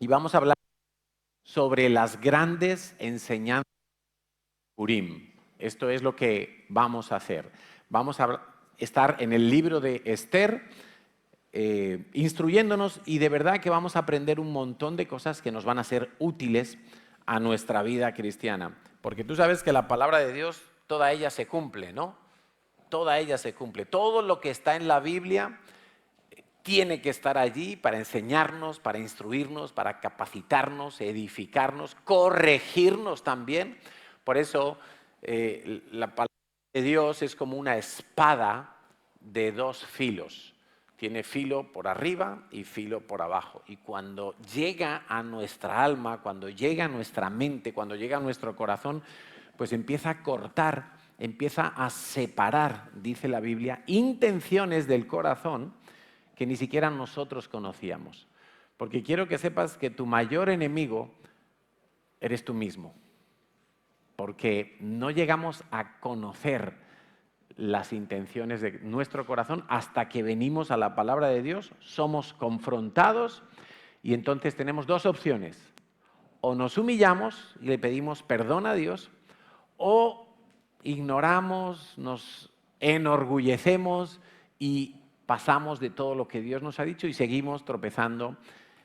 y vamos a hablar sobre las grandes enseñanzas de Purim. Esto es lo que vamos a hacer. Vamos a estar en el libro de Esther, instruyéndonos, y de verdad que vamos a aprender un montón de cosas que nos van a ser útiles a nuestra vida cristiana. Porque tú sabes que la palabra de Dios, toda ella se cumple, ¿no? Toda ella se cumple. Todo lo que está en la Biblia tiene que estar allí para enseñarnos, para instruirnos, para capacitarnos, edificarnos, corregirnos también. Por eso la palabra de Dios es como una espada de dos filos. Tiene filo por arriba y filo por abajo. Y cuando llega a nuestra alma, cuando llega a nuestra mente, cuando llega a nuestro corazón, pues empieza a cortar, empieza a separar, dice la Biblia, intenciones del corazón que ni siquiera nosotros conocíamos. Porque quiero que sepas que tu mayor enemigo eres tú mismo. Porque no llegamos a conocer las intenciones de nuestro corazón hasta que venimos a la palabra de Dios, somos confrontados y entonces tenemos dos opciones. O nos humillamos y le pedimos perdón a Dios, o ignoramos, nos enorgullecemos y pasamos de todo lo que Dios nos ha dicho y seguimos tropezando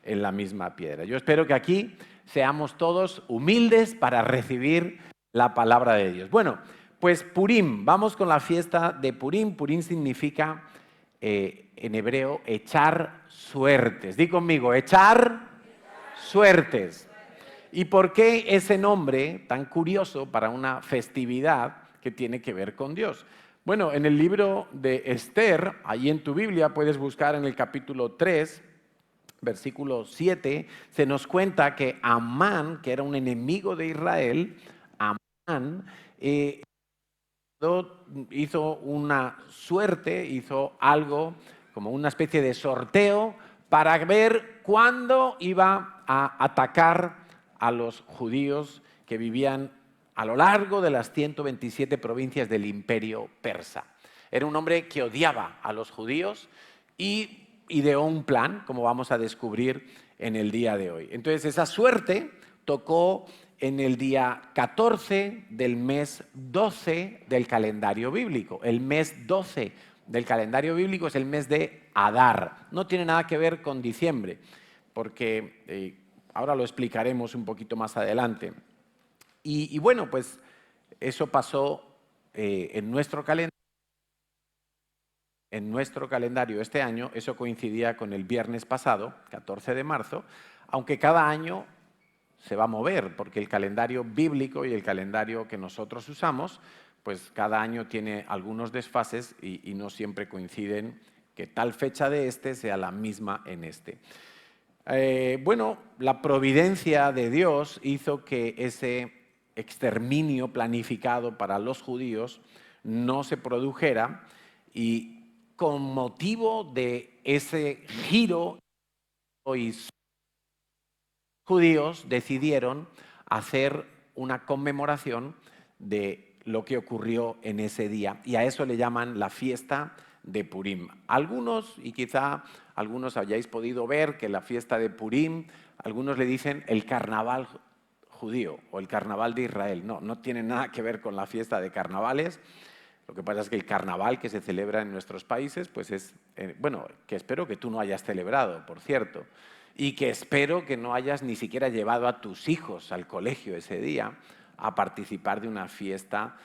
en la misma piedra. Yo espero que aquí seamos todos humildes para recibir la palabra de Dios. Bueno, pues Purim, vamos con la fiesta de Purim. Purim significa en hebreo echar suertes. Di conmigo, echar suertes. ¿Y por qué ese nombre tan curioso para una festividad que tiene que ver con Dios? Bueno, en el libro de Esther, ahí en tu Biblia puedes buscar en el capítulo 3, versículo 7, se nos cuenta que Amán, que era un enemigo de Israel, Amán hizo una suerte, hizo algo como una especie de sorteo para ver cuándo iba a atacar a los judíos que vivían a lo largo de las 127 provincias del imperio persa. Era un hombre que odiaba a los judíos y ideó un plan, como vamos a descubrir en el día de hoy. Entonces esa suerte tocó en el día 14 del mes 12 del calendario bíblico. El mes 12 del calendario bíblico es el mes de Adar. No tiene nada que ver con diciembre, porque ahora lo explicaremos un poquito más adelante. Y bueno, pues eso pasó en nuestro calendario. En nuestro calendario este año, eso coincidía con el viernes pasado, 14 de marzo, aunque cada año se va a mover, porque el calendario bíblico y el calendario que nosotros usamos, pues cada año tiene algunos desfases y no siempre coinciden que tal fecha de este sea la misma en este. Bueno, la providencia de Dios hizo que ese exterminio planificado para los judíos no se produjera, y con motivo de ese giro, los judíos decidieron hacer una conmemoración de lo que ocurrió en ese día, y a eso le llaman la fiesta de Purim. Algunos, y quizá algunos hayáis podido ver que la fiesta de Purim, algunos le dicen el carnaval judío o el carnaval de Israel. No, no tiene nada que ver con la fiesta de carnavales. Lo que pasa es que el carnaval que se celebra en nuestros países, pues es, bueno, que espero que tú no hayas celebrado, por cierto, y que espero que no hayas ni siquiera llevado a tus hijos al colegio ese día a participar de una fiesta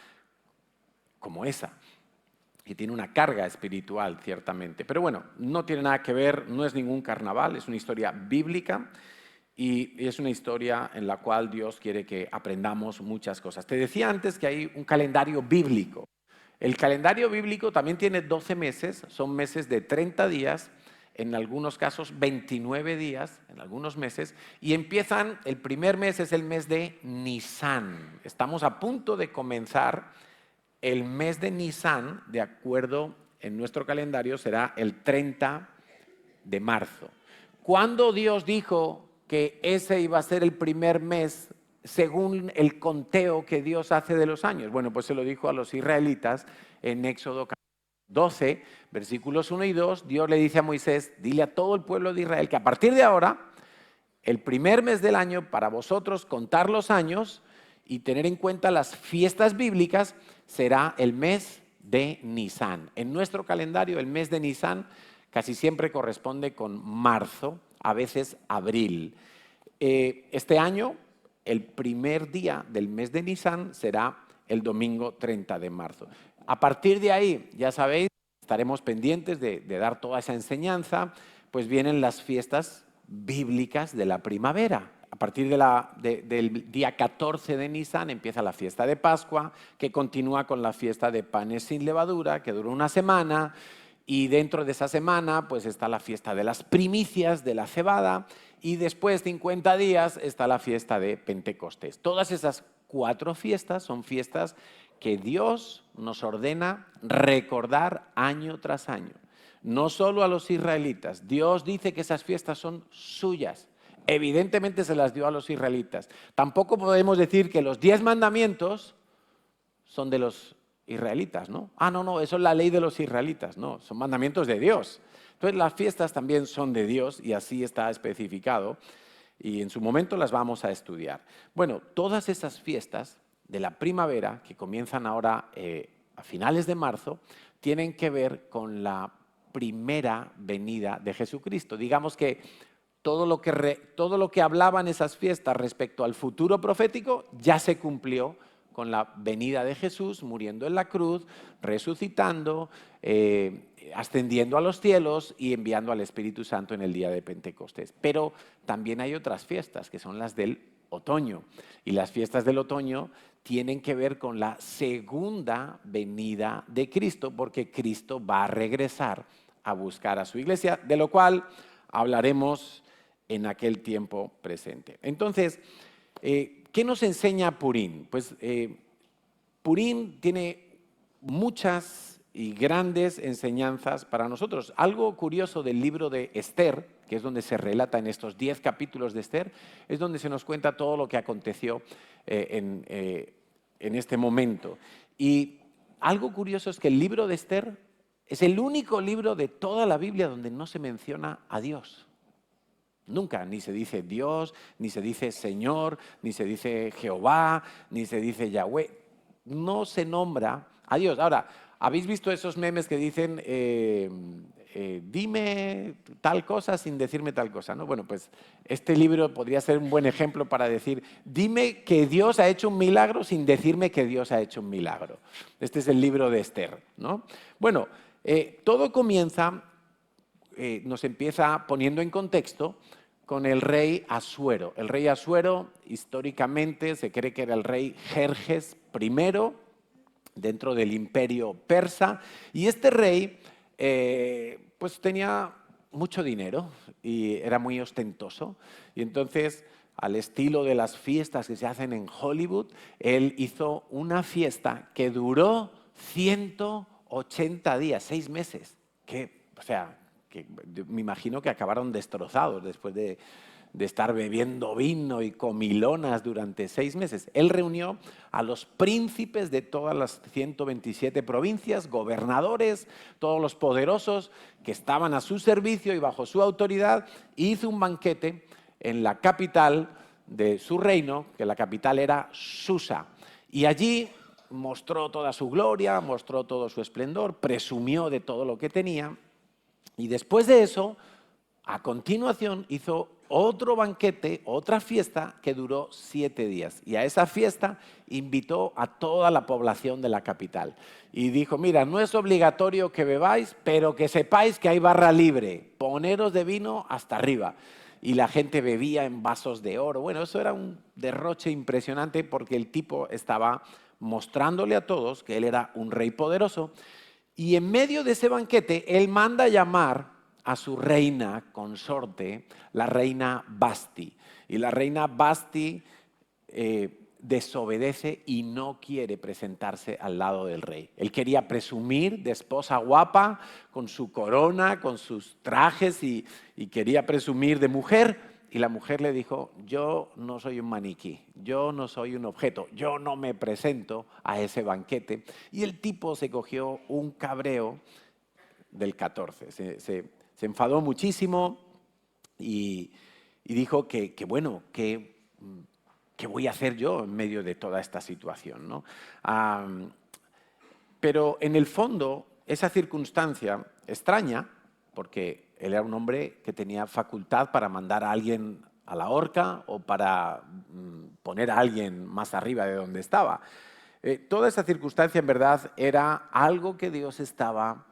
como esa, que tiene una carga espiritual, ciertamente. Pero bueno, no tiene nada que ver, no es ningún carnaval, es una historia bíblica y es una historia en la cual Dios quiere que aprendamos muchas cosas. Te decía antes que hay un calendario bíblico. El calendario bíblico también tiene 12 meses, son meses de 30 días, en algunos casos 29 días, en algunos meses, y empiezan, el primer mes es el mes de Nisán. Estamos a punto de comenzar el mes de Nisán, de acuerdo en nuestro calendario, será el 30 de marzo. ¿Cuándo Dios dijo que ese iba a ser el primer mes según el conteo que Dios hace de los años? Bueno, pues se lo dijo a los israelitas en Éxodo 12, versículos 1 y 2. Dios le dice a Moisés, dile a todo el pueblo de Israel que a partir de ahora el primer mes del año, para vosotros contar los años y tener en cuenta las fiestas bíblicas, será el mes de Nisán. En nuestro calendario, el mes de Nisán casi siempre corresponde con marzo, a veces abril. Este año, el primer día del mes de Nisán será el domingo 30 de marzo. A partir de ahí, ya sabéis, estaremos pendientes de dar toda esa enseñanza, pues vienen las fiestas bíblicas de la primavera. A partir del día 14 de Nisán empieza la fiesta de Pascua, que continúa con la fiesta de panes sin levadura, que dura una semana, y dentro de esa semana pues está la fiesta de las primicias de la cebada, y después 50 días está la fiesta de Pentecostés. Todas esas 4 fiestas son fiestas que Dios nos ordena recordar año tras año. No solo a los israelitas. Dios dice que esas fiestas son suyas. Evidentemente se las dio a los israelitas. Tampoco podemos decir que los 10 mandamientos son de los israelitas, ¿no? No, eso es la ley de los israelitas. No, son mandamientos de Dios. Entonces las fiestas también son de Dios y así está especificado. Y en su momento las vamos a estudiar. Bueno, todas esas fiestas de la primavera, que comienzan ahora a finales de marzo, tienen que ver con la primera venida de Jesucristo. Digamos que todo lo que hablaban esas fiestas respecto al futuro profético ya se cumplió con la venida de Jesús, muriendo en la cruz, resucitando, ascendiendo a los cielos y enviando al Espíritu Santo en el día de Pentecostés. Pero también hay otras fiestas, que son las del otoño. Y las fiestas del otoño tienen que ver con la segunda venida de Cristo, porque Cristo va a regresar a buscar a su iglesia, de lo cual hablaremos en aquel tiempo presente. Entonces, ¿qué nos enseña Purim? Pues Purim tiene muchas y grandes enseñanzas para nosotros. Algo curioso del libro de Esther, que es donde se relata en estos 10 capítulos de Esther, es donde se nos cuenta todo lo que aconteció en este momento. Y algo curioso es que el libro de Esther es el único libro de toda la Biblia donde no se menciona a Dios. Nunca, ni se dice Dios, ni se dice Señor, ni se dice Jehová, ni se dice Yahweh. No se nombra a Dios. Ahora, ¿habéis visto esos memes que dicen dime tal cosa sin decirme tal cosa? ¿No? Bueno, pues este libro podría ser un buen ejemplo para decir dime que Dios ha hecho un milagro sin decirme que Dios ha hecho un milagro. Este es el libro de Esther, ¿no? Bueno, todo comienza, nos empieza poniendo en contexto con el rey Asuero. El rey Asuero, históricamente, se cree que era el rey Jerjes I, dentro del imperio persa, y este rey pues tenía mucho dinero y era muy ostentoso, y entonces, al estilo de las fiestas que se hacen en Hollywood, él hizo una fiesta que duró 180 días, 6 meses, que me imagino que acabaron destrozados después de estar bebiendo vino y comilonas durante 6 meses. Él reunió a los príncipes de todas las 127 provincias, gobernadores, todos los poderosos que estaban a su servicio y bajo su autoridad, e hizo un banquete en la capital de su reino, que la capital era Susa. Y allí mostró toda su gloria, mostró todo su esplendor, presumió de todo lo que tenía. Y después de eso, a continuación, hizo otro banquete, otra fiesta que duró 7 días. Y a esa fiesta invitó a toda la población de la capital. Y dijo, mira, no es obligatorio que bebáis, pero que sepáis que hay barra libre. Poneros de vino hasta arriba. Y la gente bebía en vasos de oro. Bueno, eso era un derroche impresionante porque el tipo estaba mostrándole a todos que él era un rey poderoso. Y en medio de ese banquete, él manda llamar a su reina consorte, la reina Basti. Y la reina Basti desobedece y no quiere presentarse al lado del rey. Él quería presumir de esposa guapa, con su corona, con sus trajes y quería presumir de mujer. Y la mujer le dijo, yo no soy un maniquí, yo no soy un objeto, yo no me presento a ese banquete. Y el tipo se cogió un cabreo del 14, se enfadó muchísimo y Y dijo bueno, ¿qué voy a hacer yo en medio de toda esta situación, ¿no? Pero en el fondo, esa circunstancia extraña, porque él era un hombre que tenía facultad para mandar a alguien a la horca o para poner a alguien más arriba de donde estaba. Toda esa circunstancia en verdad era algo que Dios estaba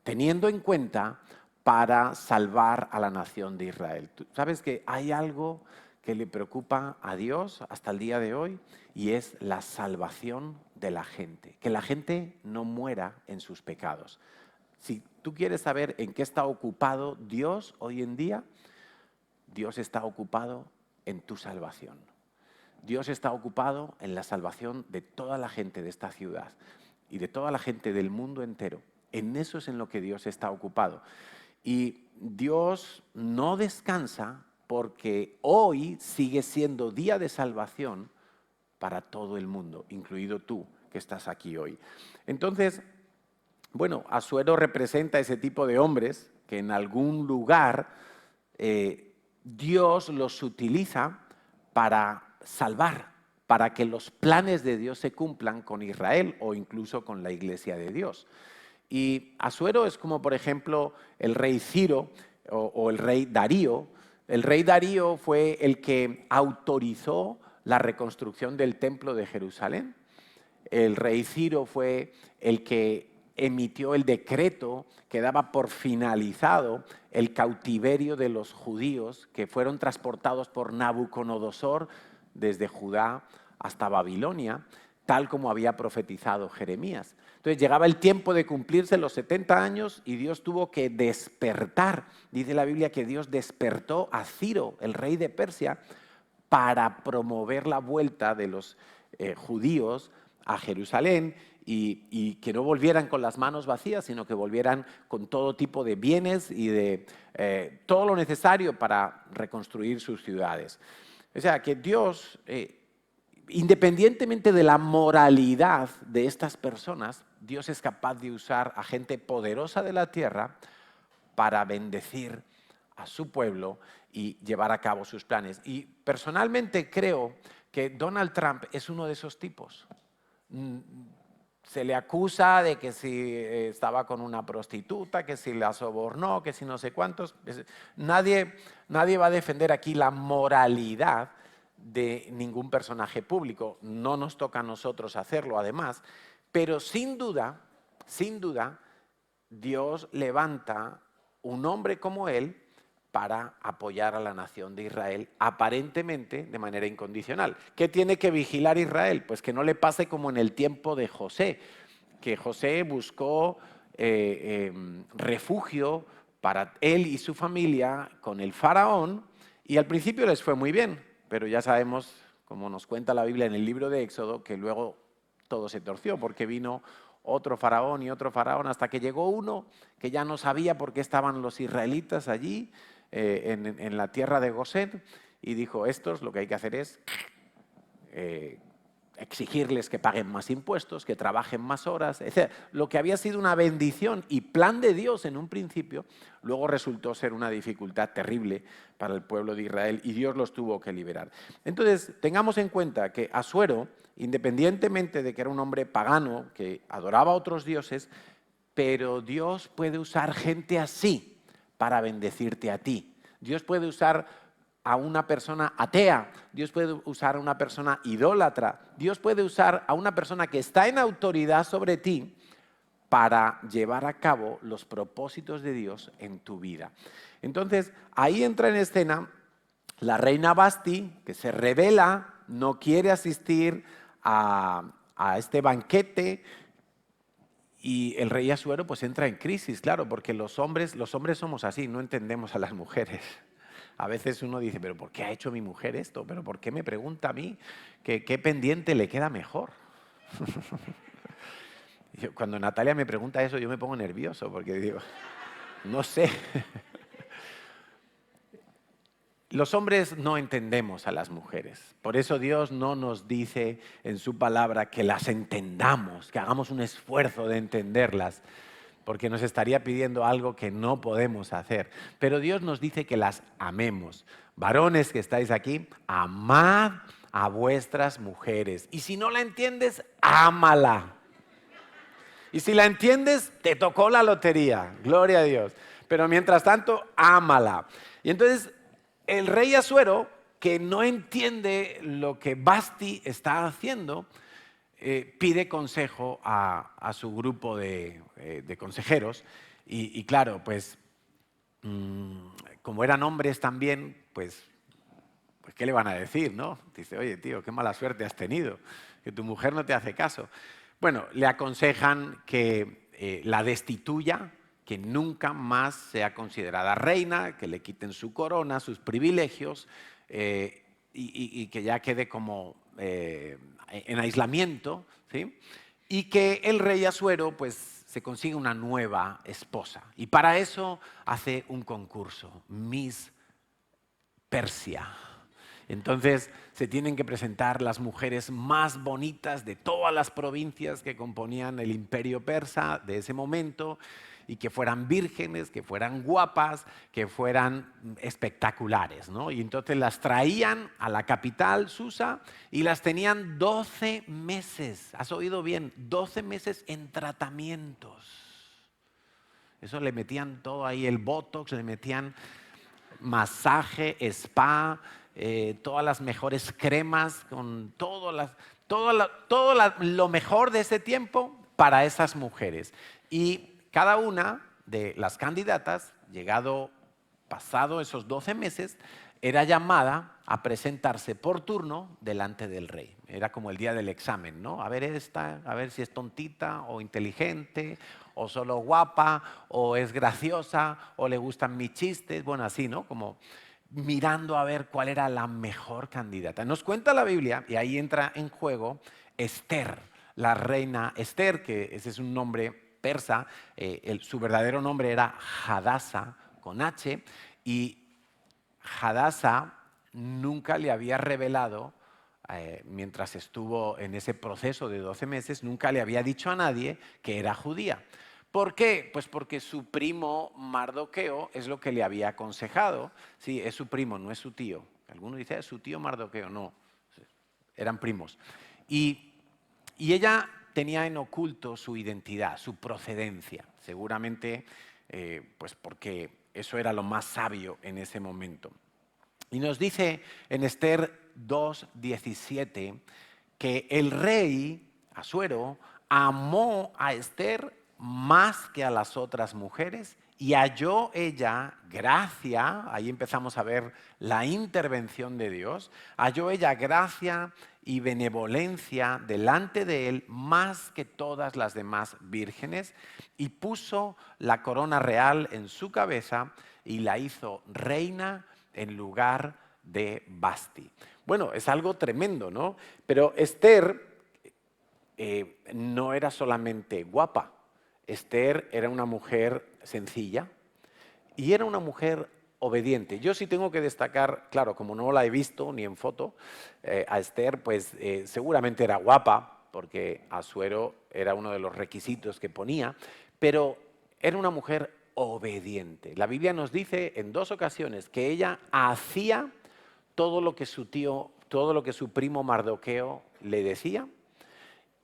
teniendo en cuenta para salvar a la nación de Israel. ¿Tú sabes que hay algo que le preocupa a Dios hasta el día de hoy? Y es la salvación de la gente, que la gente no muera en sus pecados. Si tú quieres saber en qué está ocupado Dios hoy en día, Dios está ocupado en tu salvación. Dios está ocupado en la salvación de toda la gente de esta ciudad y de toda la gente del mundo entero. En eso es en lo que Dios está ocupado. Y Dios no descansa porque hoy sigue siendo día de salvación para todo el mundo, incluido tú que estás aquí hoy. Entonces, bueno, Asuero representa ese tipo de hombres que en algún lugar Dios los utiliza para salvar, para que los planes de Dios se cumplan con Israel o incluso con la iglesia de Dios. Y Asuero es como, por ejemplo, el rey Ciro o el rey Darío. El rey Darío fue el que autorizó la reconstrucción del templo de Jerusalén. El rey Ciro fue el que emitió el decreto que daba por finalizado el cautiverio de los judíos que fueron transportados por Nabucodonosor desde Judá hasta Babilonia, tal como había profetizado Jeremías. Entonces llegaba el tiempo de cumplirse los 70 años y Dios tuvo que despertar. Dice la Biblia que Dios despertó a Ciro, el rey de Persia, para promover la vuelta de los judíos a Jerusalén y que no volvieran con las manos vacías, sino que volvieran con todo tipo de bienes y de todo lo necesario para reconstruir sus ciudades. O sea, que Dios, independientemente de la moralidad de estas personas, Dios es capaz de usar a gente poderosa de la tierra para bendecir a su pueblo y llevar a cabo sus planes. Y personalmente creo que Donald Trump es uno de esos tipos. Se le acusa de que si estaba con una prostituta, que si la sobornó, que si no sé cuántos. Nadie va a defender aquí la moralidad de ningún personaje público. No nos toca a nosotros hacerlo, además. Pero sin duda, Dios levanta un hombre como él para apoyar a la nación de Israel, aparentemente de manera incondicional. ¿Qué tiene que vigilar Israel? Pues que no le pase como en el tiempo de José, que José buscó refugio para él y su familia con el faraón, y al principio les fue muy bien, pero ya sabemos, como nos cuenta la Biblia en el libro de Éxodo, que luego todo se torció porque vino otro faraón y otro faraón, hasta que llegó uno que ya no sabía por qué estaban los israelitas allí en la tierra de Gosén, y dijo: estos lo que hay que hacer es exigirles que paguen más impuestos, que trabajen más horas, etc. Lo que había sido una bendición y plan de Dios en un principio, luego resultó ser una dificultad terrible para el pueblo de Israel y Dios los tuvo que liberar. Entonces, tengamos en cuenta que Asuero, independientemente de que era un hombre pagano que adoraba a otros dioses, pero Dios puede usar gente así para bendecirte a ti. Dios puede usar a una persona atea, Dios puede usar a una persona idólatra, Dios puede usar a una persona que está en autoridad sobre ti para llevar a cabo los propósitos de Dios en tu vida. Entonces, ahí entra en escena la reina Vasti, que se rebela, no quiere asistir a este banquete, y el rey Asuero pues entra en crisis, claro, porque los hombres somos así, no entendemos a las mujeres. A veces uno dice: ¿pero por qué ha hecho mi mujer esto? ¿Pero por qué me pregunta a mí qué pendiente le queda mejor? Cuando Natalia me pregunta eso, yo me pongo nervioso porque digo, no sé. Los hombres no entendemos a las mujeres. Por eso Dios no nos dice en su palabra que las entendamos, que hagamos un esfuerzo de entenderlas. porque nos estaría pidiendo algo que no podemos hacer. Pero Dios nos dice que las amemos. Varones que estáis aquí, amad a vuestras mujeres. Y si no la entiendes, ámala. Y si la entiendes, te tocó la lotería. Gloria a Dios. Pero mientras tanto, ámala. Y entonces, el rey Asuero, que no entiende lo que Vasti está haciendo, pide consejo a su grupo de consejeros. Y claro, pues, como eran hombres también, pues, ¿qué le van a decir, no? Dice, oye, tío, qué mala suerte has tenido, que tu mujer no te hace caso. Bueno, le aconsejan que la destituya, que nunca más sea considerada reina, que le quiten su corona, sus privilegios, y que ya quede como en aislamiento, ¿sí? Y que el rey Asuero pues se consiga una nueva esposa. Y para eso hace un concurso, Miss Persia. Entonces se tienen que presentar las mujeres más bonitas de todas las provincias que componían el imperio persa de ese momento y que fueran vírgenes, que fueran guapas, que fueran espectaculares, ¿no? Y entonces las traían a la capital, Susa, y las tenían 12 meses, has oído bien, 12 meses en tratamientos. Eso le metían todo ahí, el botox, le metían masaje, spa, todas las mejores cremas, con todo lo mejor de ese tiempo para esas mujeres. Y cada una de las candidatas, pasado esos 12 meses, era llamada a presentarse por turno delante del rey. Era como el día del examen, ¿no? A ver esta, a ver si es tontita o inteligente, o solo guapa, o es graciosa, o le gustan mis chistes, bueno, así, ¿no? Como mirando a ver cuál era la mejor candidata. Nos cuenta la Biblia, y ahí entra en juego Esther, la reina Esther, que ese es un nombre persa, su verdadero nombre era Hadasa, con H, y Hadasa nunca le había revelado, mientras estuvo en ese proceso de 12 meses, nunca le había dicho a nadie que era judía. ¿Por qué? Pues porque su primo Mardoqueo es lo que le había aconsejado. Sí, es su primo, no es su tío. Algunos dicen, es su tío Mardoqueo. No, eran primos. Y ella tenía en oculto su identidad, su procedencia. Seguramente, pues porque eso era lo más sabio en ese momento. Y nos dice en Esther 2:17 que el rey Asuero amó a Esther más que a las otras mujeres y halló ella gracia, ahí empezamos a ver la intervención de Dios, halló ella gracia y benevolencia delante de él más que todas las demás vírgenes y puso la corona real en su cabeza y la hizo reina en lugar de Vasti. Bueno, es algo tremendo, ¿no? Pero Esther no era solamente guapa. Esther era una mujer sencilla y era una mujer obediente. Yo sí tengo que destacar, claro, como no la he visto ni en foto, a Esther, pues seguramente era guapa, porque Asuero era uno de los requisitos que ponía, pero era una mujer obediente. La Biblia nos dice en 2 ocasiones que ella hacía todo lo que su primo Mardoqueo le decía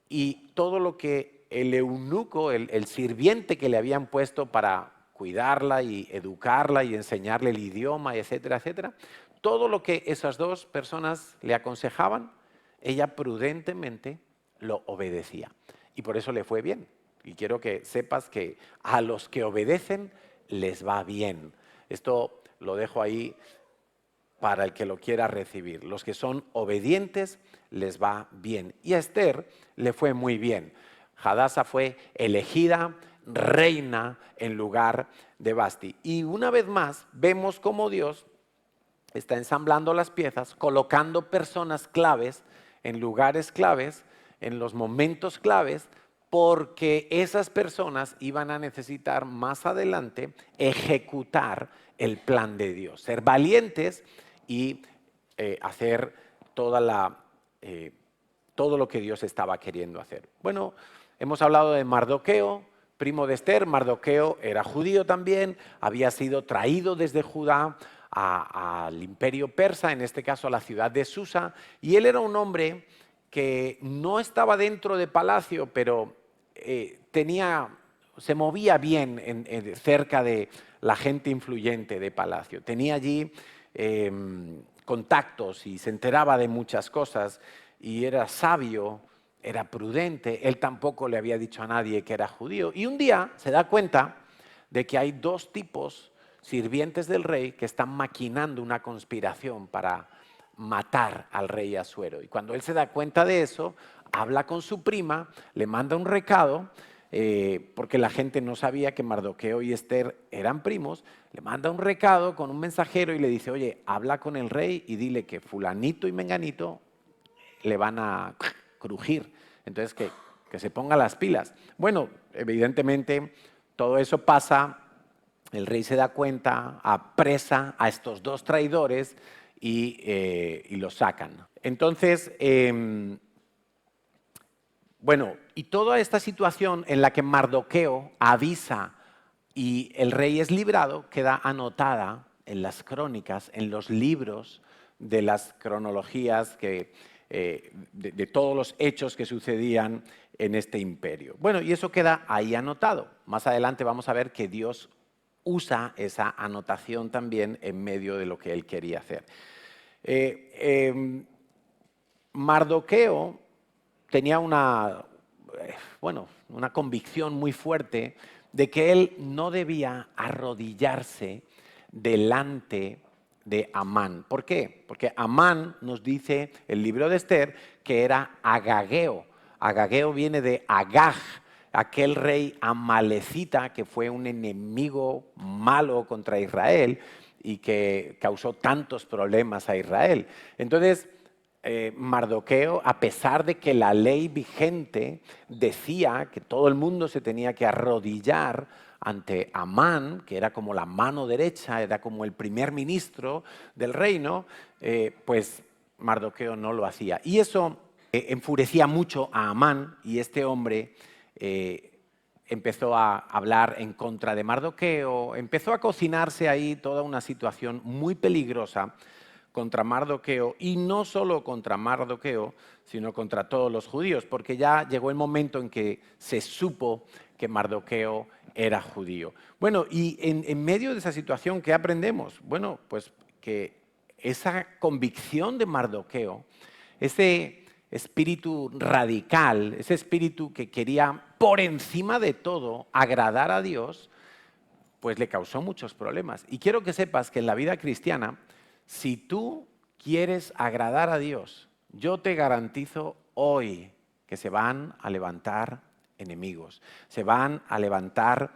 y todo lo que el eunuco, el sirviente que le habían puesto para cuidarla y educarla y enseñarle el idioma, etcétera, etcétera, todo lo que esas dos personas le aconsejaban, ella prudentemente lo obedecía. Y por eso le fue bien. Y quiero que sepas que a los que obedecen les va bien. Esto lo dejo ahí para el que lo quiera recibir. Los que son obedientes les va bien. Y a Esther le fue muy bien. Hadasa fue elegida reina en lugar de Vasti. Y una vez más vemos cómo Dios está ensamblando las piezas, colocando personas claves en lugares claves, en los momentos claves, porque esas personas iban a necesitar más adelante ejecutar el plan de Dios, ser valientes y hacer todo lo que Dios estaba queriendo hacer. Bueno, hemos hablado de Mardoqueo, primo de Esther. Mardoqueo era judío también, había sido traído desde Judá al imperio persa, en este caso a la ciudad de Susa, y él era un hombre que no estaba dentro de palacio, pero se movía bien cerca de la gente influyente de palacio. Tenía allí contactos y se enteraba de muchas cosas y era sabio, era prudente. Él tampoco le había dicho a nadie que era judío. Y un día se da cuenta de que hay dos tipos sirvientes del rey que están maquinando una conspiración para matar al rey Asuero. Y cuando él se da cuenta de eso, habla con su prima, le manda un recado, porque la gente no sabía que Mardoqueo y Esther eran primos, le manda un recado con un mensajero y le dice, oye, habla con el rey y dile que fulanito y menganito le van a crujir, entonces que se ponga las pilas. Bueno, evidentemente todo eso pasa, el rey se da cuenta, apresa a estos dos traidores y los sacan. Entonces, bueno, y toda esta situación en la que Mardoqueo avisa y el rey es librado, queda anotada en las crónicas, en los libros de las cronologías de todos los hechos que sucedían en este imperio. Bueno, y eso queda ahí anotado. Más adelante vamos a ver que Dios usa esa anotación también en medio de lo que él quería hacer. Mardoqueo tenía una convicción muy fuerte de que él no debía arrodillarse delante de Amán. ¿Por qué? Porque Amán, nos dice el libro de Esther, que era agageo. Agageo viene de Agag, aquel rey amalecita que fue un enemigo malo contra Israel y que causó tantos problemas a Israel. Entonces, Mardoqueo, a pesar de que la ley vigente decía que todo el mundo se tenía que arrodillar ante Amán, que era como la mano derecha, era como el primer ministro del reino, pues Mardoqueo no lo hacía. Y eso enfurecía mucho a Amán, y este hombre empezó a hablar en contra de Mardoqueo, empezó a cocinarse ahí toda una situación muy peligrosa contra Mardoqueo, y no solo contra Mardoqueo, sino contra todos los judíos, porque ya llegó el momento en que se supo que Mardoqueo era judío. Bueno, y en medio de esa situación, ¿qué aprendemos? Bueno, pues que esa convicción de Mardoqueo, ese espíritu radical, ese espíritu que quería por encima de todo agradar a Dios, pues le causó muchos problemas. Y quiero que sepas que en la vida cristiana, si tú quieres agradar a Dios, yo te garantizo hoy que se van a levantar enemigos, se van a levantar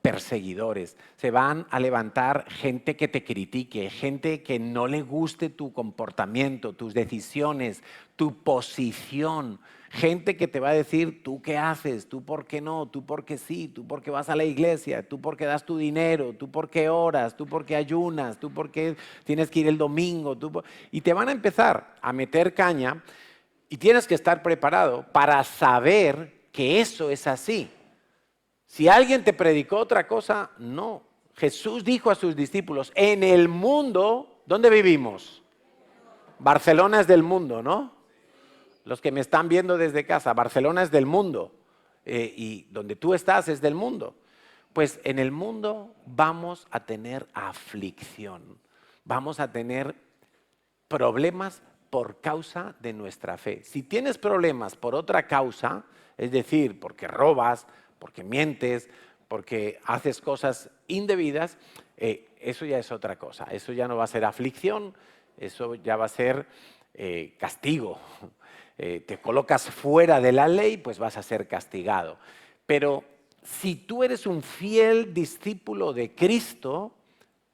perseguidores, se van a levantar gente que te critique, gente que no le guste tu comportamiento, tus decisiones, tu posición, gente que te va a decir, ¿tú qué haces? ¿Tú por qué no? ¿Tú por qué sí? ¿Tú por qué vas a la iglesia? ¿Tú por qué das tu dinero? ¿Tú por qué oras? ¿Tú por qué ayunas? ¿Tú por qué tienes que ir el domingo? Y te van a empezar a meter caña, y tienes que estar preparado para saber que eso es así. Si alguien te predicó otra cosa, no. Jesús dijo a sus discípulos, en el mundo, ¿dónde vivimos? Barcelona es del mundo, ¿no? Los que me están viendo desde casa, Barcelona es del mundo, y donde tú estás es del mundo. Pues en el mundo vamos a tener aflicción, vamos a tener problemas por causa de nuestra fe. Si tienes problemas por otra causa, es decir, porque robas, porque mientes, porque haces cosas indebidas, eso ya es otra cosa. Eso ya no va a ser aflicción, eso ya va a ser castigo. Te colocas fuera de la ley, pues vas a ser castigado. Pero si tú eres un fiel discípulo de Cristo,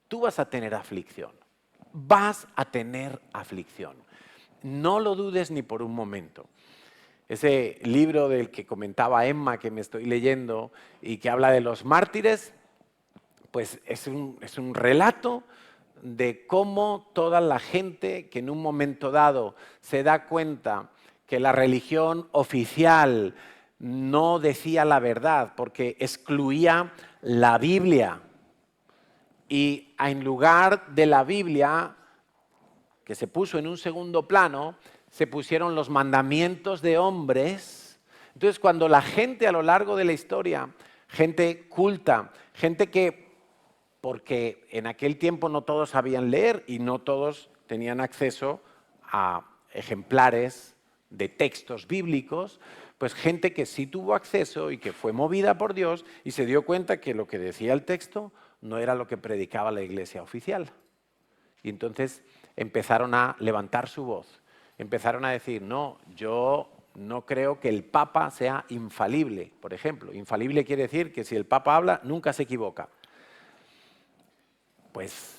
tú vas a tener aflicción. Vas a tener aflicción. No lo dudes ni por un momento. Ese libro del que comentaba Emma, que me estoy leyendo y que habla de los mártires, pues es un relato de cómo toda la gente que en un momento dado se da cuenta que la religión oficial no decía la verdad porque excluía la Biblia. Y en lugar de la Biblia, que se puso en un segundo plano, se pusieron los mandamientos de hombres. Entonces, cuando la gente a lo largo de la historia, gente culta, gente que, porque en aquel tiempo no todos sabían leer y no todos tenían acceso a ejemplares de textos bíblicos, pues gente que sí tuvo acceso y que fue movida por Dios y se dio cuenta que lo que decía el texto no era lo que predicaba la iglesia oficial. Y entonces empezaron a levantar su voz, empezaron a decir, no, yo no creo que el Papa sea infalible, por ejemplo. Infalible quiere decir que si el Papa habla, nunca se equivoca. Pues,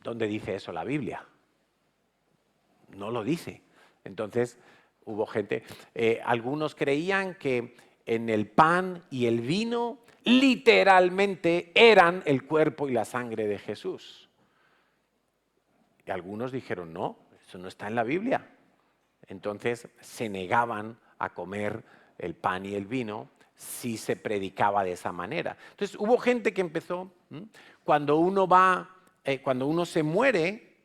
¿dónde dice eso la Biblia? No lo dice. Entonces, hubo gente, algunos creían que en el pan y el vino literalmente eran el cuerpo y la sangre de Jesús. Y algunos dijeron, no, eso no está en la Biblia. Entonces se negaban a comer el pan y el vino si se predicaba de esa manera. Entonces hubo gente que empezó, cuando uno se muere,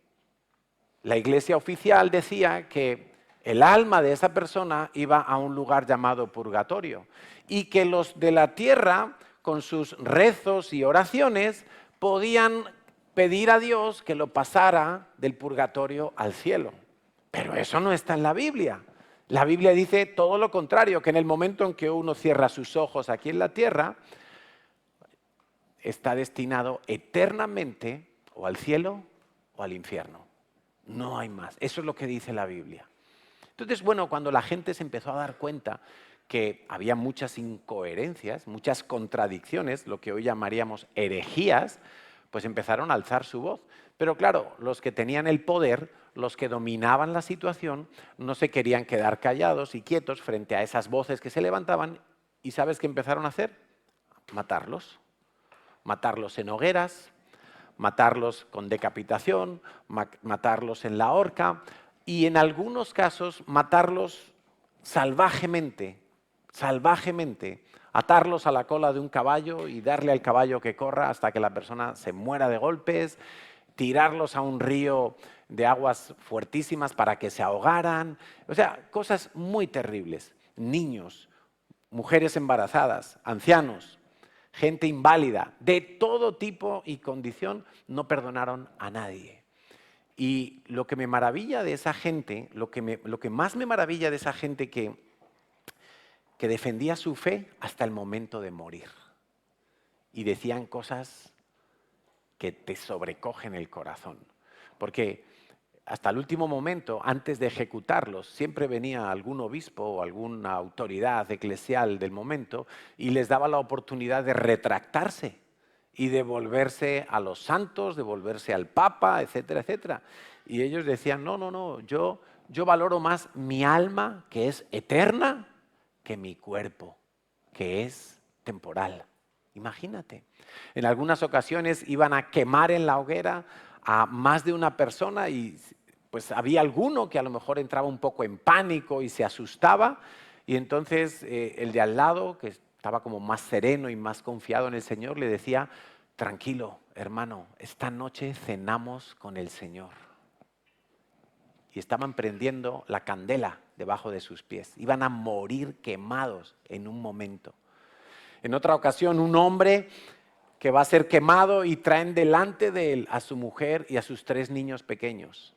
la iglesia oficial decía que el alma de esa persona iba a un lugar llamado purgatorio y que los de la tierra, con sus rezos y oraciones, podían pedir a Dios que lo pasara del purgatorio al cielo. Pero eso no está en la Biblia. La Biblia dice todo lo contrario, que en el momento en que uno cierra sus ojos aquí en la tierra, está destinado eternamente o al cielo o al infierno. No hay más. Eso es lo que dice la Biblia. Entonces, bueno, cuando la gente se empezó a dar cuenta que había muchas incoherencias, muchas contradicciones, lo que hoy llamaríamos herejías, pues empezaron a alzar su voz. Pero claro, los que tenían el poder, los que dominaban la situación, no se querían quedar callados y quietos frente a esas voces que se levantaban. ¿Y sabes qué empezaron a hacer? Matarlos. Matarlos en hogueras, matarlos con decapitación, matarlos en la horca y en algunos casos matarlos salvajemente, atarlos a la cola de un caballo y darle al caballo que corra hasta que la persona se muera de golpes, tirarlos a un río de aguas fuertísimas para que se ahogaran, o sea, cosas muy terribles. Niños, mujeres embarazadas, ancianos, gente inválida, de todo tipo y condición, no perdonaron a nadie. Y lo que me maravilla de esa gente, lo que más me maravilla de esa gente que defendía su fe hasta el momento de morir. Y decían cosas que te sobrecogen el corazón. Porque hasta el último momento, antes de ejecutarlos, siempre venía algún obispo o alguna autoridad eclesial del momento y les daba la oportunidad de retractarse y de volverse a los santos, de volverse al Papa, etcétera, etcétera. Y ellos decían, no, yo valoro más mi alma, que es eterna, que mi cuerpo, que es temporal. Imagínate. En algunas ocasiones iban a quemar en la hoguera a más de una persona y pues había alguno que a lo mejor entraba un poco en pánico y se asustaba y entonces el de al lado, que estaba como más sereno y más confiado en el Señor, le decía, tranquilo, hermano, esta noche cenamos con el Señor. Y estaban prendiendo la candela debajo de sus pies. Iban a morir quemados en un momento. En otra ocasión, un hombre que va a ser quemado y traen delante de él a su mujer y a sus 3 niños pequeños.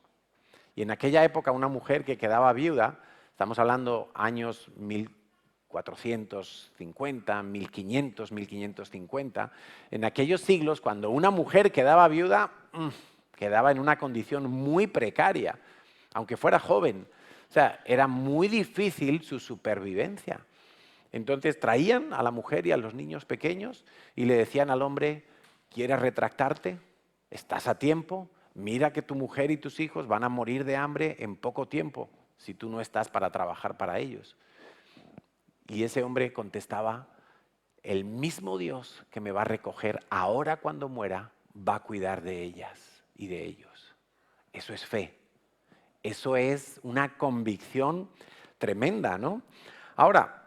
Y en aquella época una mujer que quedaba viuda, estamos hablando años 1450, 1500, 1550, en aquellos siglos cuando una mujer quedaba viuda, quedaba en una condición muy precaria, aunque fuera joven. O sea, era muy difícil su supervivencia. Entonces traían a la mujer y a los niños pequeños y le decían al hombre, ¿quieres retractarte? ¿Estás a tiempo? Mira que tu mujer y tus hijos van a morir de hambre en poco tiempo si tú no estás para trabajar para ellos. Y ese hombre contestaba, el mismo Dios que me va a recoger ahora cuando muera va a cuidar de ellas y de ellos. Eso es fe. Eso es una convicción tremenda, ¿no? Ahora,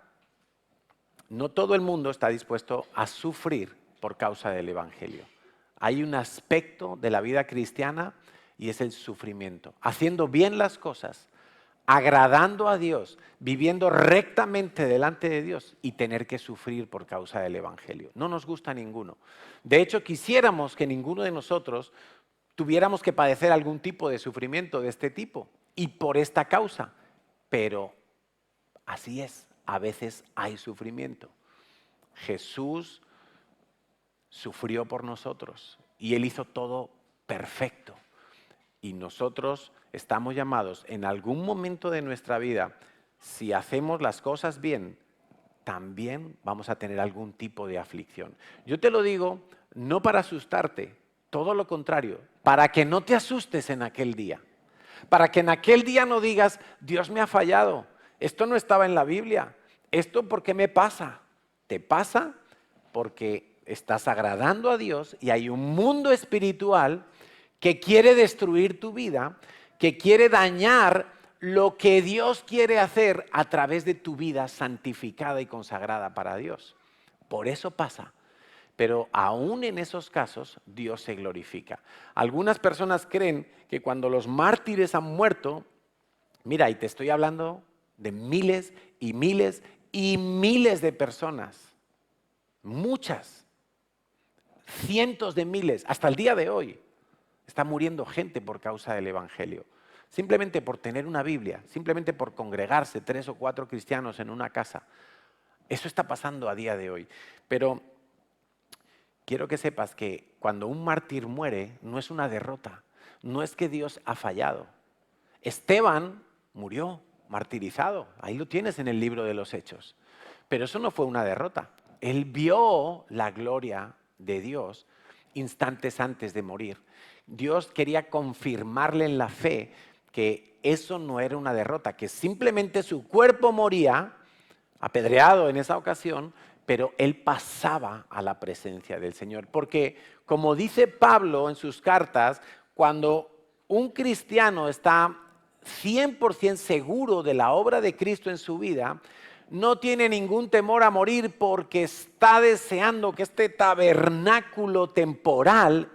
no todo el mundo está dispuesto a sufrir por causa del Evangelio. Hay un aspecto de la vida cristiana y es el sufrimiento. Haciendo bien las cosas, agradando a Dios, viviendo rectamente delante de Dios y tener que sufrir por causa del Evangelio. No nos gusta ninguno. De hecho, quisiéramos que ninguno de nosotros tuviéramos que padecer algún tipo de sufrimiento de este tipo y por esta causa. Pero así es, a veces hay sufrimiento. Jesús sufrió por nosotros y Él hizo todo perfecto. Y nosotros estamos llamados en algún momento de nuestra vida, si hacemos las cosas bien, también vamos a tener algún tipo de aflicción. Yo te lo digo no para asustarte, todo lo contrario, para que no te asustes en aquel día. Para que en aquel día no digas, Dios me ha fallado, esto no estaba en la Biblia, esto ¿por qué me pasa? Te pasa porque estás agradando a Dios y hay un mundo espiritual que quiere destruir tu vida, que quiere dañar lo que Dios quiere hacer a través de tu vida santificada y consagrada para Dios. Por eso pasa. Pero aún en esos casos, Dios se glorifica. Algunas personas creen que cuando los mártires han muerto, mira, y te estoy hablando de miles y miles y miles de personas, muchas, cientos de miles, hasta el día de hoy, está muriendo gente por causa del Evangelio. Simplemente por tener una Biblia, simplemente por congregarse 3 o 4 cristianos en una casa. Eso está pasando a día de hoy. Pero quiero que sepas que cuando un mártir muere, no es una derrota. No es que Dios ha fallado. Esteban murió martirizado. Ahí lo tienes en el libro de los Hechos. Pero eso no fue una derrota. Él vio la gloria de Dios instantes antes de morir. Dios quería confirmarle en la fe que eso no era una derrota, que simplemente su cuerpo moría, apedreado en esa ocasión, pero él pasaba a la presencia del Señor. Porque, como dice Pablo en sus cartas, cuando un cristiano está 100% seguro de la obra de Cristo en su vida, no tiene ningún temor a morir porque está deseando que este tabernáculo temporal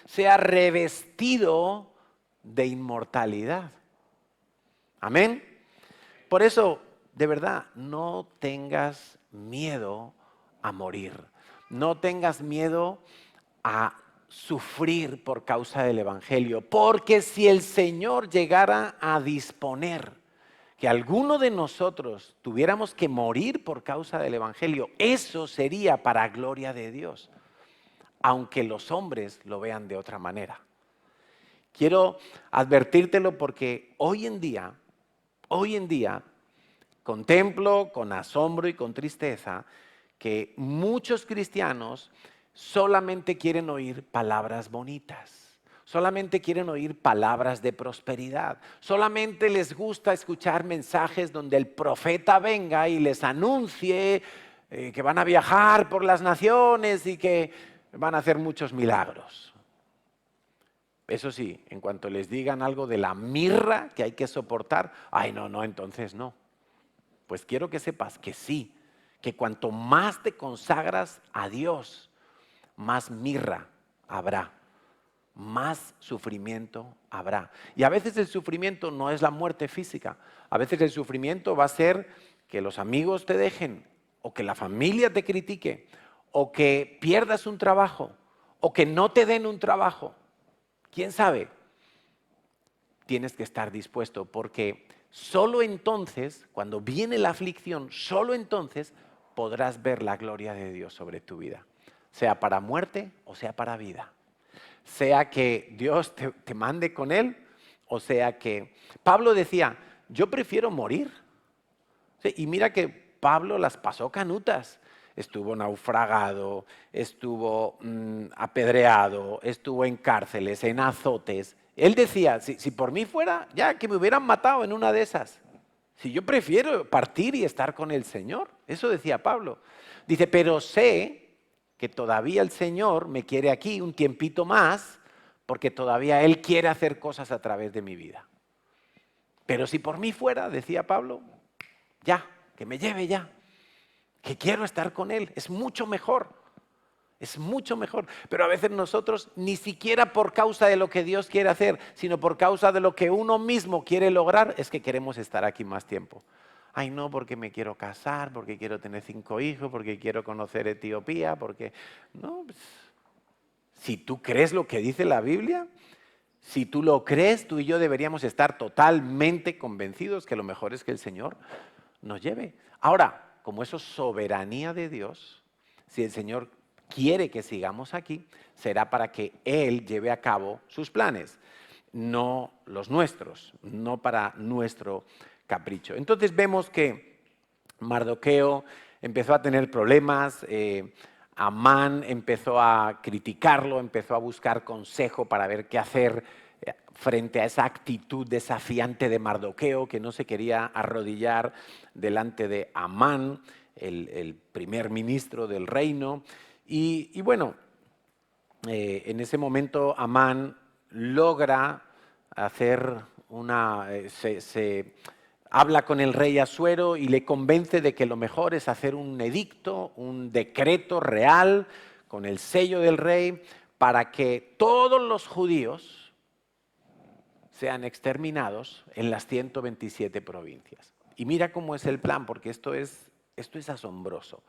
sea revestido de inmortalidad. Amén. Por eso, de verdad, no tengas miedo a morir. No tengas miedo a sufrir por causa del Evangelio. Porque si el Señor llegara a disponer que alguno de nosotros tuviéramos que morir por causa del Evangelio, eso sería para gloria de Dios, aunque los hombres lo vean de otra manera. Quiero advertírtelo porque hoy en día, contemplo con asombro y con tristeza que muchos cristianos solamente quieren oír palabras bonitas. Solamente quieren oír palabras de prosperidad. Solamente les gusta escuchar mensajes donde el profeta venga y les anuncie que van a viajar por las naciones y que van a hacer muchos milagros. Eso sí, en cuanto les digan algo de la mirra que hay que soportar, no, entonces no. Pues quiero que sepas que sí, que cuanto más te consagras a Dios, más mirra habrá. Más sufrimiento habrá. Y a veces el sufrimiento no es la muerte física. A veces el sufrimiento va a ser que los amigos te dejen, o que la familia te critique, o que pierdas un trabajo, o que no te den un trabajo. ¿Quién sabe? Tienes que estar dispuesto porque solo entonces, cuando viene la aflicción, solo entonces podrás ver la gloria de Dios sobre tu vida. Sea para muerte o sea para vida. Sea que Dios te mande con Él, o sea que... Pablo decía, yo prefiero morir. Sí, y mira que Pablo las pasó canutas. Estuvo naufragado, estuvo apedreado, estuvo en cárceles, en azotes. Él decía, si por mí fuera, ya que me hubieran matado en una de esas. Si yo prefiero partir y estar con el Señor. Eso decía Pablo. Dice, pero sé que todavía el Señor me quiere aquí un tiempito más, porque todavía Él quiere hacer cosas a través de mi vida. Pero si por mí fuera, decía Pablo, ya, que me lleve ya, que quiero estar con Él, es mucho mejor. Es mucho mejor, pero a veces nosotros ni siquiera por causa de lo que Dios quiere hacer, sino por causa de lo que uno mismo quiere lograr, es que queremos estar aquí más tiempo. Ay, no, porque me quiero casar, porque quiero tener 5 hijos, porque quiero conocer Etiopía, porque... No, pues, si tú crees lo que dice la Biblia, si tú lo crees, tú y yo deberíamos estar totalmente convencidos que lo mejor es que el Señor nos lleve. Ahora, como eso es soberanía de Dios, si el Señor quiere que sigamos aquí, será para que Él lleve a cabo sus planes, no los nuestros, no para nuestro capricho. Entonces vemos que Mardoqueo empezó a tener problemas, Amán empezó a criticarlo, empezó a buscar consejo para ver qué hacer frente a esa actitud desafiante de Mardoqueo, que no se quería arrodillar delante de Amán, el primer ministro del reino. Y bueno, en ese momento Amán logra hacer se habla con el rey Asuero y le convence de que lo mejor es hacer un edicto, un decreto real con el sello del rey para que todos los judíos sean exterminados en las 127 provincias. Y mira cómo es el plan, porque esto es asombroso.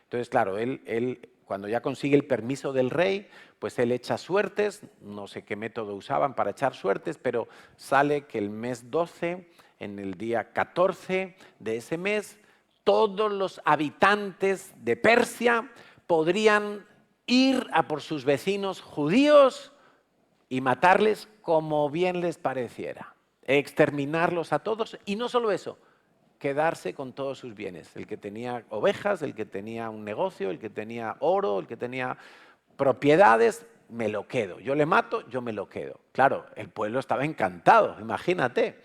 Entonces, claro, él cuando ya consigue el permiso del rey, pues él echa suertes, no sé qué método usaban para echar suertes, pero sale que el mes 12, en el día 14 de ese mes, todos los habitantes de Persia podrían ir a por sus vecinos judíos y matarles como bien les pareciera, exterminarlos a todos, y no solo eso, quedarse con todos sus bienes. El que tenía ovejas, el que tenía un negocio, el que tenía oro, el que tenía propiedades, me lo quedo. Yo le mato, yo me lo quedo. Claro, el pueblo estaba encantado, imagínate.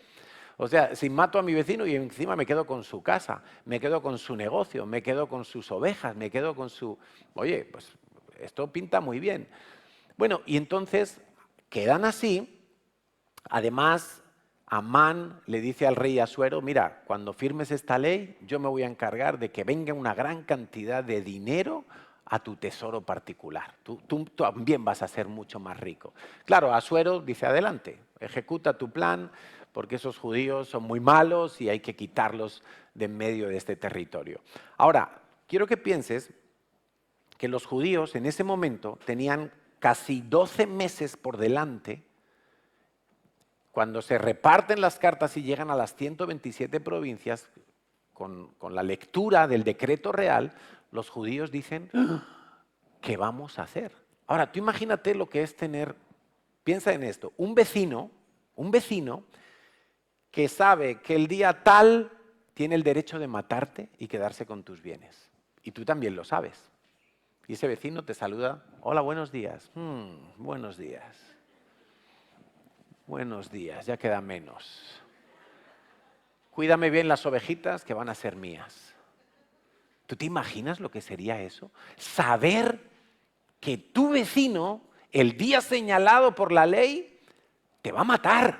O sea, si mato a mi vecino y encima me quedo con su casa, me quedo con su negocio, me quedo con sus ovejas, me quedo con su... Oye, pues esto pinta muy bien. Bueno, y entonces quedan así. Además, Amán le dice al rey Asuero, mira, cuando firmes esta ley, yo me voy a encargar de que venga una gran cantidad de dinero a tu tesoro particular. Tú también vas a ser mucho más rico. Claro, Asuero dice, adelante, ejecuta tu plan, porque esos judíos son muy malos y hay que quitarlos de en medio de este territorio. Ahora, quiero que pienses que los judíos en ese momento tenían casi 12 meses por delante. Cuando se reparten las cartas y llegan a las 127 provincias, con la lectura del decreto real, los judíos dicen, ¿qué vamos a hacer? Ahora, tú imagínate lo que es tener, piensa en esto, un vecino que sabe que el día tal tiene el derecho de matarte y quedarse con tus bienes. Y tú también lo sabes. Y ese vecino te saluda, hola, buenos días. Buenos días. Buenos días, ya queda menos. Cuídame bien las ovejitas que van a ser mías. ¿Tú te imaginas lo que sería eso? Saber que tu vecino, el día señalado por la ley, te va a matar,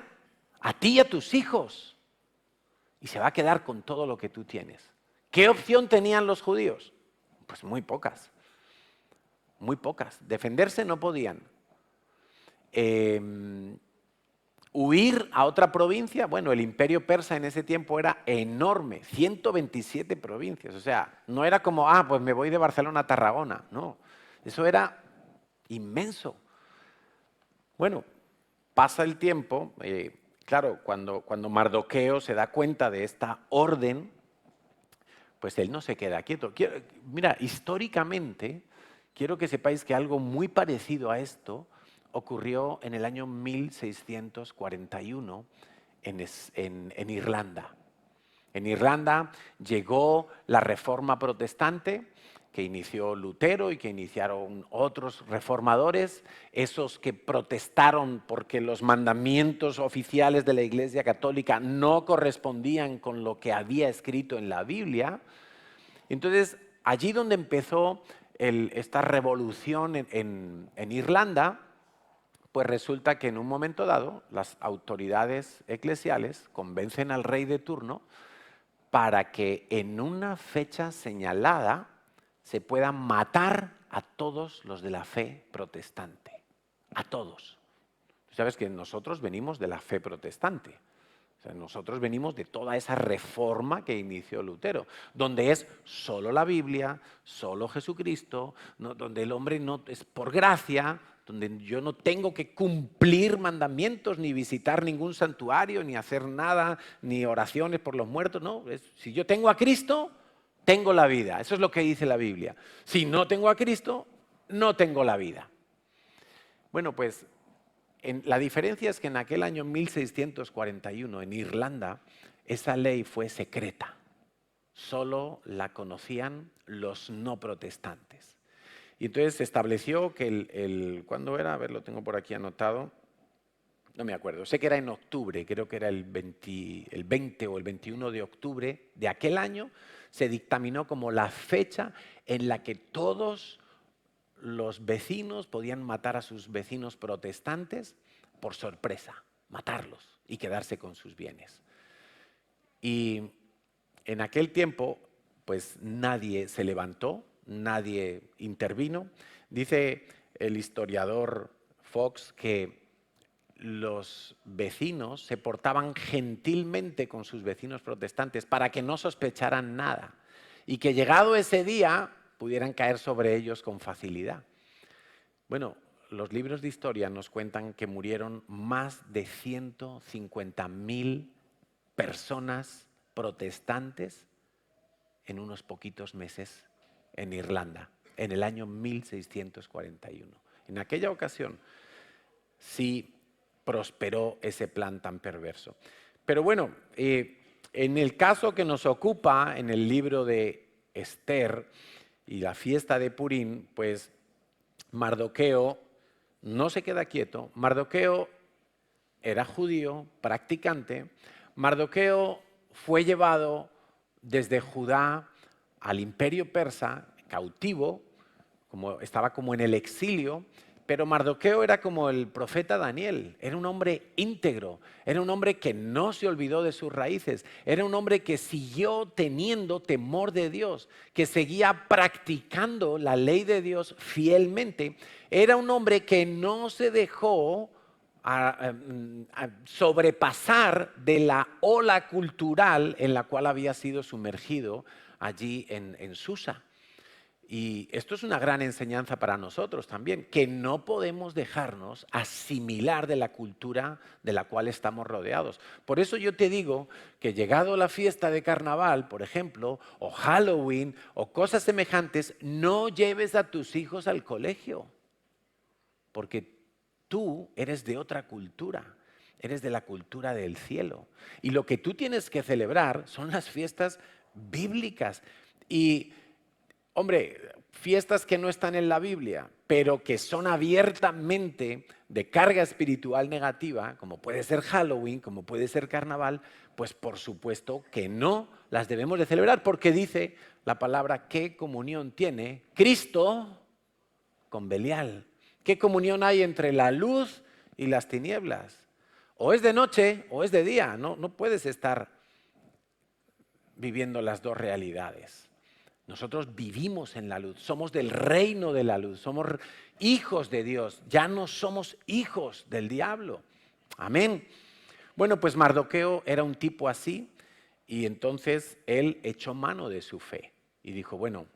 a ti y a tus hijos, y se va a quedar con todo lo que tú tienes. ¿Qué opción tenían los judíos? Pues muy pocas, muy pocas. Defenderse no podían. Huir a otra provincia, bueno, el imperio persa en ese tiempo era enorme, 127 provincias, o sea, no era como, pues me voy de Barcelona a Tarragona, no, eso era inmenso. Bueno, pasa el tiempo, claro, cuando Mardoqueo se da cuenta de esta orden, pues él no se queda quieto. Mira, históricamente, quiero que sepáis que algo muy parecido a esto ocurrió en el año 1641 en Irlanda. En Irlanda llegó la Reforma Protestante que inició Lutero y que iniciaron otros reformadores, esos que protestaron porque los mandamientos oficiales de la Iglesia Católica no correspondían con lo que había escrito en la Biblia. Entonces, allí donde empezó esta revolución en Irlanda, pues resulta que en un momento dado las autoridades eclesiales convencen al rey de turno para que en una fecha señalada se puedan matar a todos los de la fe protestante. A todos. Sabes que nosotros venimos de la fe protestante. O sea, nosotros venimos de toda esa reforma que inició Lutero, donde es solo la Biblia, solo Jesucristo, donde el hombre no es por gracia, donde yo no tengo que cumplir mandamientos, ni visitar ningún santuario, ni hacer nada, ni oraciones por los muertos. No, si yo tengo a Cristo, tengo la vida. Eso es lo que dice la Biblia. Si no tengo a Cristo, no tengo la vida. Bueno, pues la diferencia es que en aquel año 1641, en Irlanda, esa ley fue secreta. Solo la conocían los no protestantes. Y entonces se estableció que ¿cuándo era? A ver, lo tengo por aquí anotado. No me acuerdo. Sé que era en octubre, creo que era el 20 o el 21 de octubre de aquel año, se dictaminó como la fecha en la que todos los vecinos podían matar a sus vecinos protestantes por sorpresa, matarlos y quedarse con sus bienes. Y en aquel tiempo, pues nadie se levantó, nadie intervino. Dice el historiador Fox que los vecinos se portaban gentilmente con sus vecinos protestantes para que no sospecharan nada y que llegado ese día pudieran caer sobre ellos con facilidad. Bueno, los libros de historia nos cuentan que murieron más de 150.000 personas protestantes en unos poquitos meses en Irlanda, en el año 1641. En aquella ocasión sí prosperó ese plan tan perverso. Pero bueno, en el caso que nos ocupa en el libro de Esther y la fiesta de Purim, pues Mardoqueo no se queda quieto. Mardoqueo era judío, practicante. Mardoqueo fue llevado desde Judá al imperio persa, cautivo, estaba como en el exilio. Pero Mardoqueo era como el profeta Daniel, era un hombre íntegro, era un hombre que no se olvidó de sus raíces, era un hombre que siguió teniendo temor de Dios, que seguía practicando la ley de Dios fielmente. Era un hombre que no se dejó a sobrepasar de la ola cultural en la cual había sido sumergido allí en Susa. Y esto es una gran enseñanza para nosotros también, que no podemos dejarnos asimilar de la cultura de la cual estamos rodeados. Por eso yo te digo que llegado la fiesta de carnaval, por ejemplo, o Halloween, o cosas semejantes, no lleves a tus hijos al colegio, porque tú eres de otra cultura, eres de la cultura del cielo. Y lo que tú tienes que celebrar son las fiestas bíblicas. Y hombre, fiestas que no están en la Biblia, pero que son abiertamente de carga espiritual negativa, como puede ser Halloween, como puede ser Carnaval, pues por supuesto que no las debemos de celebrar, porque dice la palabra, ¿qué comunión tiene Cristo con Belial? ¿Qué comunión hay entre la luz y las tinieblas? O es de noche o es de día, no puedes estar viviendo las dos realidades. Nosotros vivimos en la luz, somos del reino de la luz, somos hijos de Dios, ya no somos hijos del diablo. Amén. Bueno, pues Mardoqueo era un tipo así y entonces él echó mano de su fe y dijo, bueno,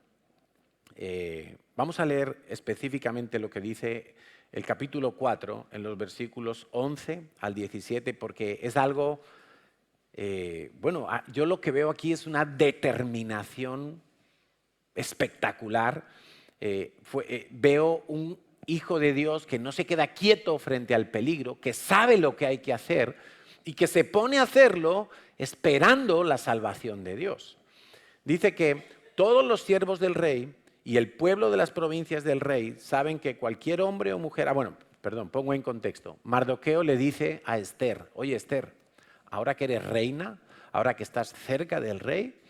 vamos a leer específicamente lo que dice el capítulo 4 en los versículos 11 al 17 porque es algo, yo lo que veo aquí es una determinación espectacular. Veo un hijo de Dios que no se queda quieto frente al peligro, que sabe lo que hay que hacer y que se pone a hacerlo esperando la salvación de Dios. Dice que todos los siervos del rey y el pueblo de las provincias del rey saben que cualquier hombre o mujer, pongo en contexto, Mardoqueo le dice a Esther, oye Esther, ahora que eres reina, ahora que estás cerca del rey,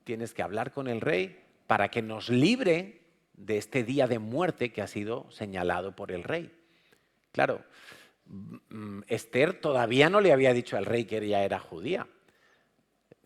tienes que hablar con el rey para que nos libre de este día de muerte que ha sido señalado por el rey. Claro, Esther todavía no le había dicho al rey que ella era judía.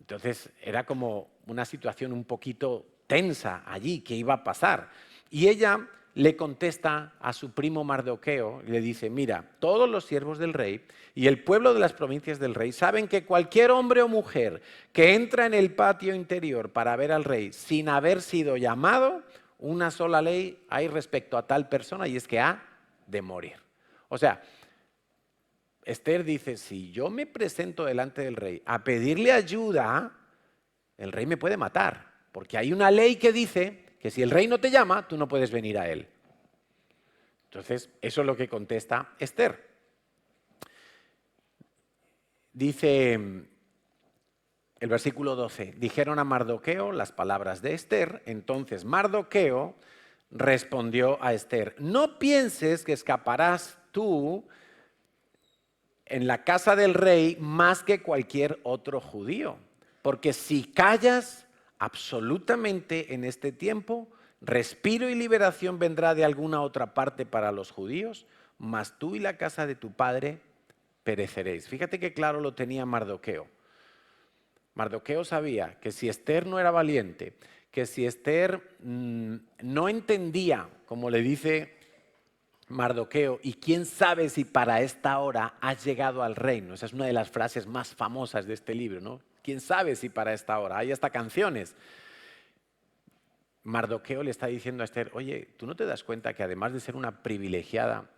Entonces era como una situación un poquito tensa allí, ¿qué iba a pasar? Y ella le contesta a su primo Mardoqueo y le dice, mira, todos los siervos del rey y el pueblo de las provincias del rey saben que cualquier hombre o mujer que entra en el patio interior para ver al rey sin haber sido llamado, una sola ley hay respecto a tal persona y es que ha de morir. O sea, Esther dice, si yo me presento delante del rey a pedirle ayuda, el rey me puede matar, porque hay una ley que dice que si el rey no te llama, tú no puedes venir a él. Entonces, eso es lo que contesta Esther. Dice el versículo 12, dijeron a Mardoqueo las palabras de Esther, entonces Mardoqueo respondió a Esther, no pienses que escaparás tú en la casa del rey más que cualquier otro judío. Porque si callas absolutamente en este tiempo, respiro y liberación vendrá de alguna otra parte para los judíos, mas tú y la casa de tu padre pereceréis. Fíjate qué claro lo tenía Mardoqueo. Mardoqueo sabía que si Esther no era valiente, que si Esther no entendía, como le dice Mardoqueo, y quién sabe si para esta hora has llegado al reino. Esa es una de las frases más famosas de este libro, ¿no? ¿Quién sabe si para esta hora? Hay hasta canciones. Mardoqueo le está diciendo a Esther, oye, ¿tú no te das cuenta que además de ser una privilegiada,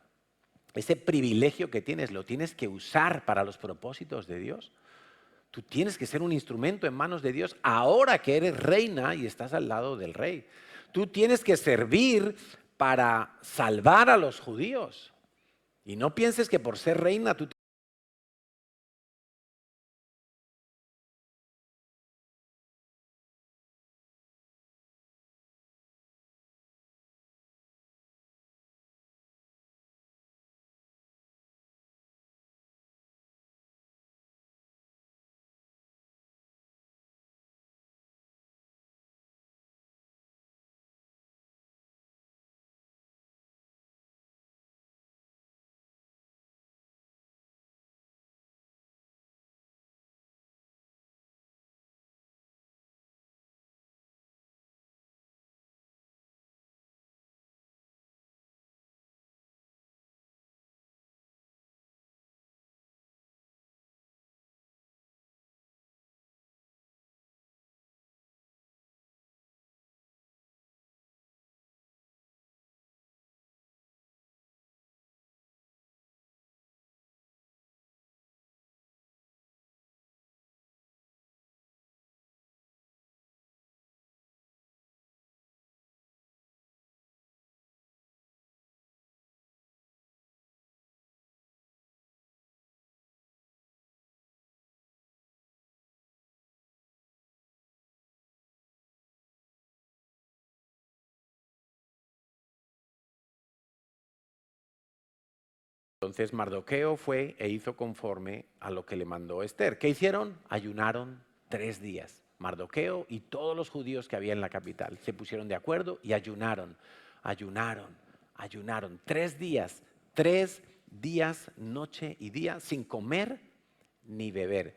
ese privilegio que tienes lo tienes que usar para los propósitos de Dios? Tú tienes que ser un instrumento en manos de Dios ahora que eres reina y estás al lado del rey. Tú tienes que servir para salvar a los judíos. Y no pienses que por ser reina tú... Entonces Mardoqueo fue e hizo conforme a lo que le mandó Esther. ¿Qué hicieron? Ayunaron 3 días. Mardoqueo y todos los judíos que había en la capital se pusieron de acuerdo y ayunaron, ayunaron, ayunaron. 3 días, noche y día, sin comer ni beber.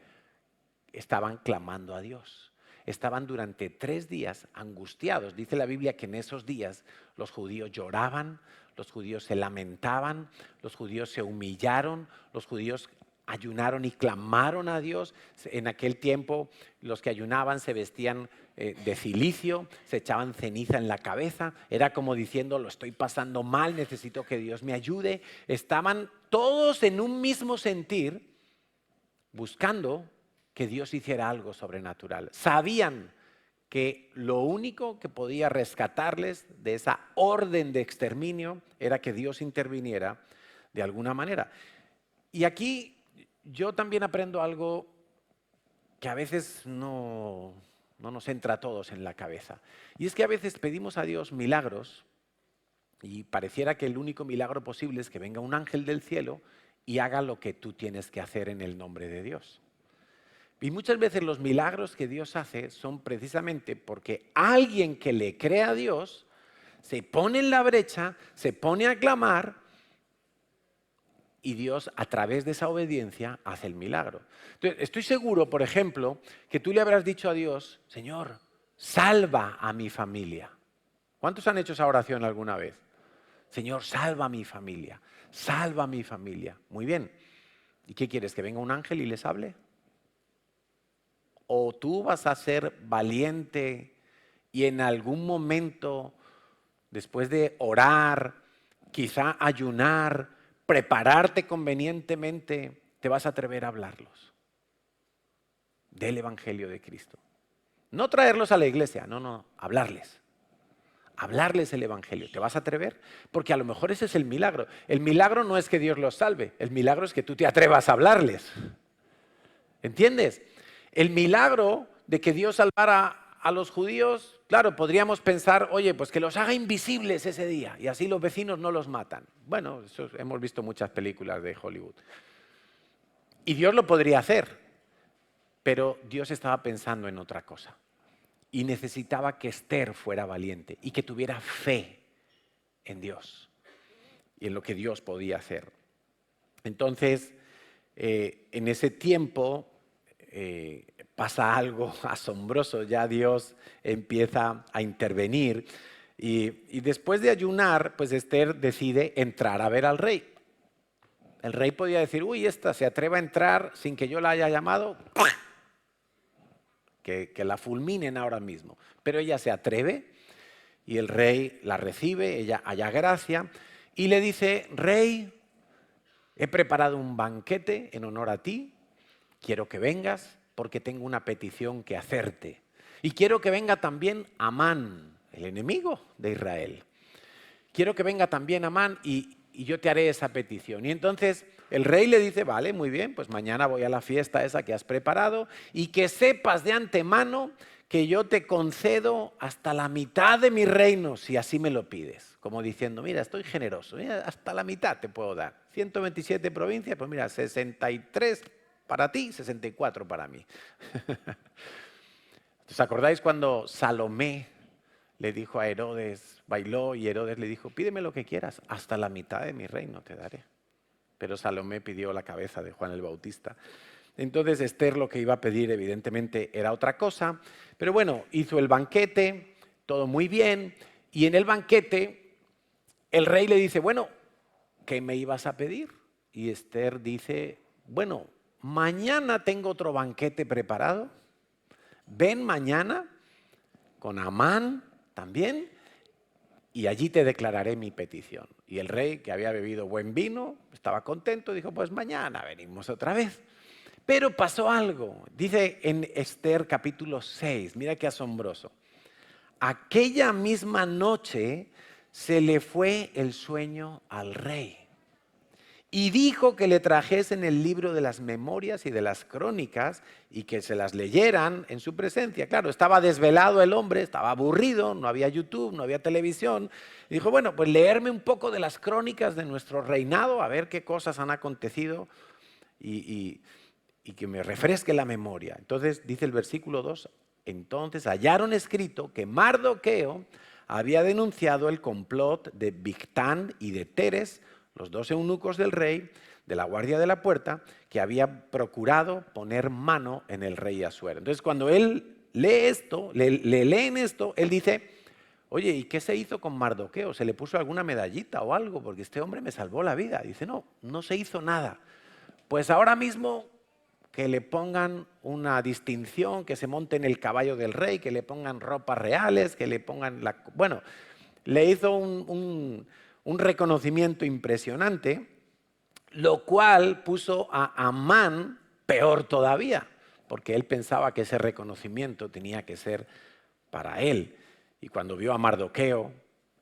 Estaban clamando a Dios. Estaban durante 3 días angustiados. Dice la Biblia que en esos días los judíos lloraban, los judíos se lamentaban, los judíos se humillaron, los judíos ayunaron y clamaron a Dios. En aquel tiempo los que ayunaban se vestían de cilicio, se echaban ceniza en la cabeza. Era como diciendo, lo estoy pasando mal, necesito que Dios me ayude. Estaban todos en un mismo sentir, buscando que Dios hiciera algo sobrenatural. Sabían que lo único que podía rescatarles de esa orden de exterminio era que Dios interviniera de alguna manera. Y aquí yo también aprendo algo que a veces no nos entra a todos en la cabeza. Y es que a veces pedimos a Dios milagros y pareciera que el único milagro posible es que venga un ángel del cielo y haga lo que tú tienes que hacer en el nombre de Dios. Y muchas veces los milagros que Dios hace son precisamente porque alguien que le cree a Dios se pone en la brecha, se pone a clamar y Dios, a través de esa obediencia, hace el milagro. Entonces, estoy seguro, por ejemplo, que tú le habrás dicho a Dios, Señor, salva a mi familia. ¿Cuántos han hecho esa oración alguna vez? Señor, salva a mi familia, salva a mi familia. Muy bien. ¿Y qué quieres? ¿Que venga un ángel y les hable? ¿O tú vas a ser valiente y en algún momento, después de orar, quizá ayunar, prepararte convenientemente, te vas a atrever a hablarlos del Evangelio de Cristo? No traerlos a la iglesia, no, hablarles. Hablarles el Evangelio. ¿Te vas a atrever? Porque a lo mejor ese es el milagro. El milagro no es que Dios los salve, el milagro es que tú te atrevas a hablarles. ¿Entiendes? El milagro de que Dios salvara a los judíos, claro, podríamos pensar, oye, pues que los haga invisibles ese día y así los vecinos no los matan. Bueno, eso hemos visto muchas películas de Hollywood. Y Dios lo podría hacer, pero Dios estaba pensando en otra cosa. Y necesitaba que Esther fuera valiente y que tuviera fe en Dios y en lo que Dios podía hacer. Entonces, en ese tiempo pasa algo asombroso, ya Dios empieza a intervenir y después de ayunar, pues Esther decide entrar a ver al rey. El rey podía decir, uy, esta se atreve a entrar sin que yo la haya llamado, que la fulminen ahora mismo. Pero ella se atreve y el rey la recibe, ella halla gracia y le dice, rey, he preparado un banquete en honor a ti, quiero que vengas porque tengo una petición que hacerte. Y quiero que venga también Amán, el enemigo de Israel. Quiero que venga también Amán y yo te haré esa petición. Y entonces el rey le dice, vale, muy bien, pues mañana voy a la fiesta esa que has preparado y que sepas de antemano que yo te concedo hasta la mitad de mi reino si así me lo pides. Como diciendo, mira, estoy generoso, mira, hasta la mitad te puedo dar. 127 provincias, pues mira, 63 para ti, 64 para mí. ¿Os acordáis cuando Salomé le dijo a Herodes, bailó y Herodes le dijo, pídeme lo que quieras, hasta la mitad de mi reino te daré? Pero Salomé pidió la cabeza de Juan el Bautista. Entonces Esther lo que iba a pedir evidentemente era otra cosa, pero bueno, hizo el banquete, todo muy bien, y en el banquete el rey le dice, bueno, ¿qué me ibas a pedir? Y Esther dice, bueno, mañana tengo otro banquete preparado, ven mañana con Amán también, y allí te declararé mi petición. Y el rey, que había bebido buen vino, estaba contento, dijo, pues mañana venimos otra vez. Pero pasó algo, dice en Esther capítulo 6, mira qué asombroso. Aquella misma noche se le fue el sueño al rey. Y dijo que le trajesen el libro de las memorias y de las crónicas y que se las leyeran en su presencia. Claro, estaba desvelado el hombre, estaba aburrido, no había YouTube, no había televisión. Y dijo, bueno, pues leerme un poco de las crónicas de nuestro reinado, a ver qué cosas han acontecido y que me refresque la memoria. Entonces dice el versículo 2, entonces hallaron escrito que Mardoqueo había denunciado el complot de Bigtán y de Teres, los dos eunucos del rey, de la guardia de la puerta, que había procurado poner mano en el rey Asuero. Entonces cuando él lee esto, le leen esto, él dice, oye, ¿y qué se hizo con Mardoqueo? ¿Se le puso alguna medallita o algo? Porque este hombre me salvó la vida. Dice, no, no se hizo nada. Pues ahora mismo que le pongan una distinción, que se monte en el caballo del rey, que le pongan ropas reales, que le pongan la... Bueno, le hizo un reconocimiento impresionante, lo cual puso a Amán peor todavía, porque él pensaba que ese reconocimiento tenía que ser para él. Y cuando vio a Mardoqueo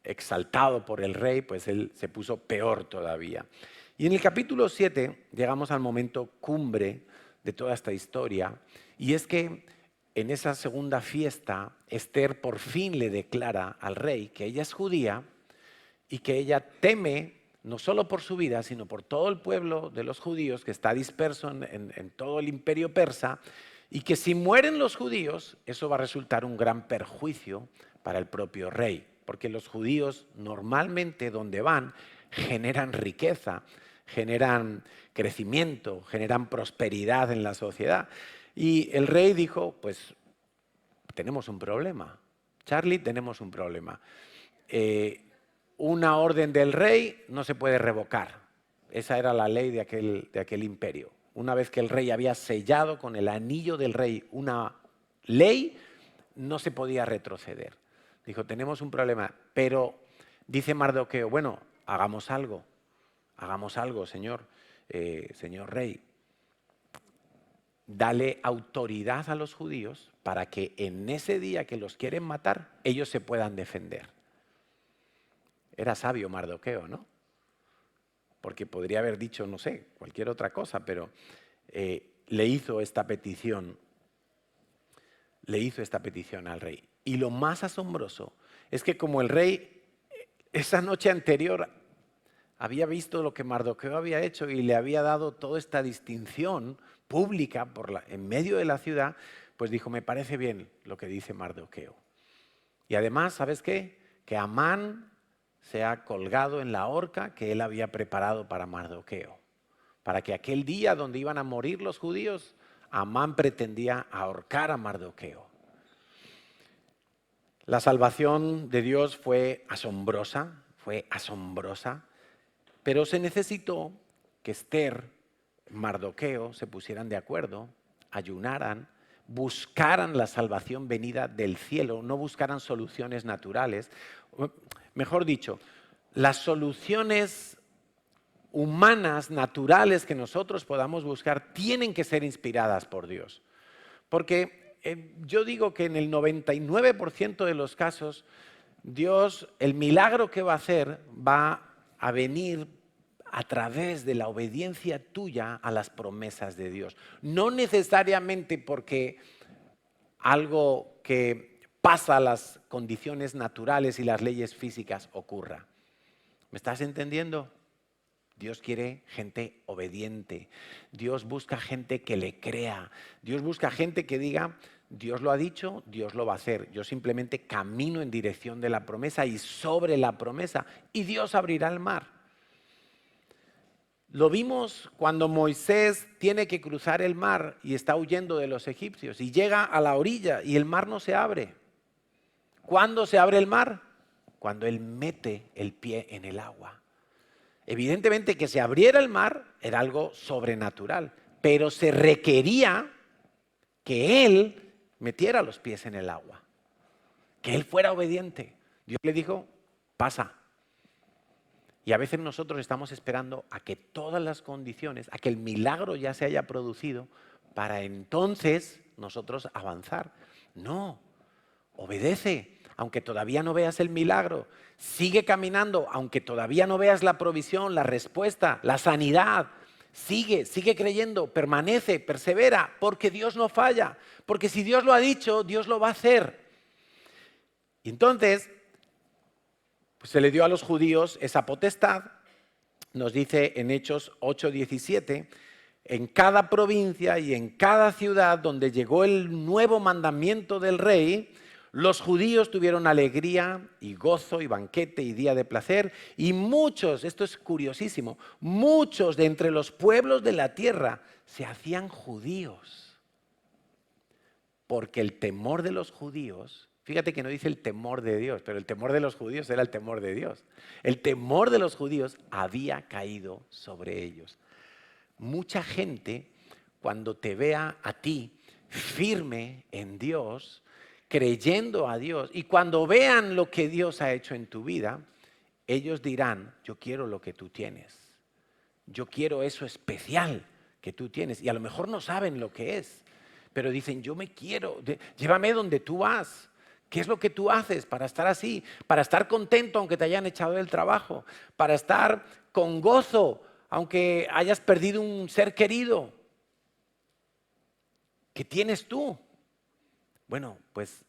exaltado por el rey, pues él se puso peor todavía. Y en el capítulo 7 llegamos al momento cumbre de toda esta historia, y es que en esa segunda fiesta, Esther por fin le declara al rey que ella es judía y que ella teme no solo por su vida, sino por todo el pueblo de los judíos que está disperso en todo el imperio persa, y que si mueren los judíos, eso va a resultar un gran perjuicio para el propio rey, porque los judíos normalmente donde van generan riqueza, generan crecimiento, generan prosperidad en la sociedad. Y el rey dijo, pues tenemos un problema. Charlie, tenemos un problema. Una orden del rey no se puede revocar. Esa era la ley de aquel imperio. Una vez que el rey había sellado con el anillo del rey una ley, no se podía retroceder. Dijo, tenemos un problema, pero dice Mardoqueo, bueno, hagamos algo, señor rey. Dale autoridad a los judíos para que en ese día que los quieren matar, ellos se puedan defender. Era sabio Mardoqueo, ¿no? Porque podría haber dicho, no sé, cualquier otra cosa, pero le hizo esta petición al rey. Y lo más asombroso es que como el rey esa noche anterior había visto lo que Mardoqueo había hecho y le había dado toda esta distinción pública en medio de la ciudad, pues dijo, me parece bien lo que dice Mardoqueo. Y además, ¿sabes qué? Que Amán se ha colgado en la horca que él había preparado para Mardoqueo. Para que aquel día donde iban a morir los judíos, Amán pretendía ahorcar a Mardoqueo. La salvación de Dios fue asombrosa, pero se necesitó que Esther, Mardoqueo se pusieran de acuerdo, ayunaran, buscaran la salvación venida del cielo, no buscaran soluciones naturales. Mejor dicho, las soluciones humanas, naturales que nosotros podamos buscar tienen que ser inspiradas por Dios. Porque yo digo que en el 99% de los casos, Dios, el milagro que va a hacer, va a venir a través de la obediencia tuya a las promesas de Dios. No necesariamente porque algo que pasa a las condiciones naturales y las leyes físicas ocurra. ¿Me estás entendiendo? Dios quiere gente obediente. Dios busca gente que le crea. Dios busca gente que diga, Dios lo ha dicho, Dios lo va a hacer. Yo simplemente camino en dirección de la promesa y sobre la promesa. Y Dios abrirá el mar. Lo vimos cuando Moisés tiene que cruzar el mar y está huyendo de los egipcios. Y llega a la orilla y el mar no se abre. ¿Cuándo se abre el mar? Cuando él mete el pie en el agua. Evidentemente que se abriera el mar era algo sobrenatural, pero se requería que él metiera los pies en el agua, que él fuera obediente. Dios le dijo, pasa. Y a veces nosotros estamos esperando a que todas las condiciones, a que el milagro ya se haya producido, para entonces nosotros avanzar. No, obedece. Aunque todavía no veas el milagro, sigue caminando, aunque todavía no veas la provisión, la respuesta, la sanidad. Sigue creyendo, permanece, persevera, porque Dios no falla. Porque si Dios lo ha dicho, Dios lo va a hacer. Y entonces, pues se le dio a los judíos esa potestad. Nos dice en Hechos 8:17, en cada provincia y en cada ciudad donde llegó el nuevo mandamiento del rey, los judíos tuvieron alegría y gozo y banquete y día de placer, y muchos, esto es curiosísimo, muchos de entre los pueblos de la tierra se hacían judíos. Porque el temor de los judíos, fíjate que no dice el temor de Dios, pero el temor de los judíos era el temor de Dios. El temor de los judíos había caído sobre ellos. Mucha gente, cuando te vea a ti firme en Dios, creyendo a Dios, y cuando vean lo que Dios ha hecho en tu vida, ellos dirán, yo quiero lo que tú tienes. Yo quiero eso especial que tú tienes. Y a lo mejor no saben lo que es, pero dicen, yo me quiero, llévame donde tú vas. ¿Qué es lo que tú haces para estar así? Para estar contento aunque te hayan echado del trabajo. Para estar con gozo aunque hayas perdido un ser querido. ¿Qué tienes tú? Bueno, pues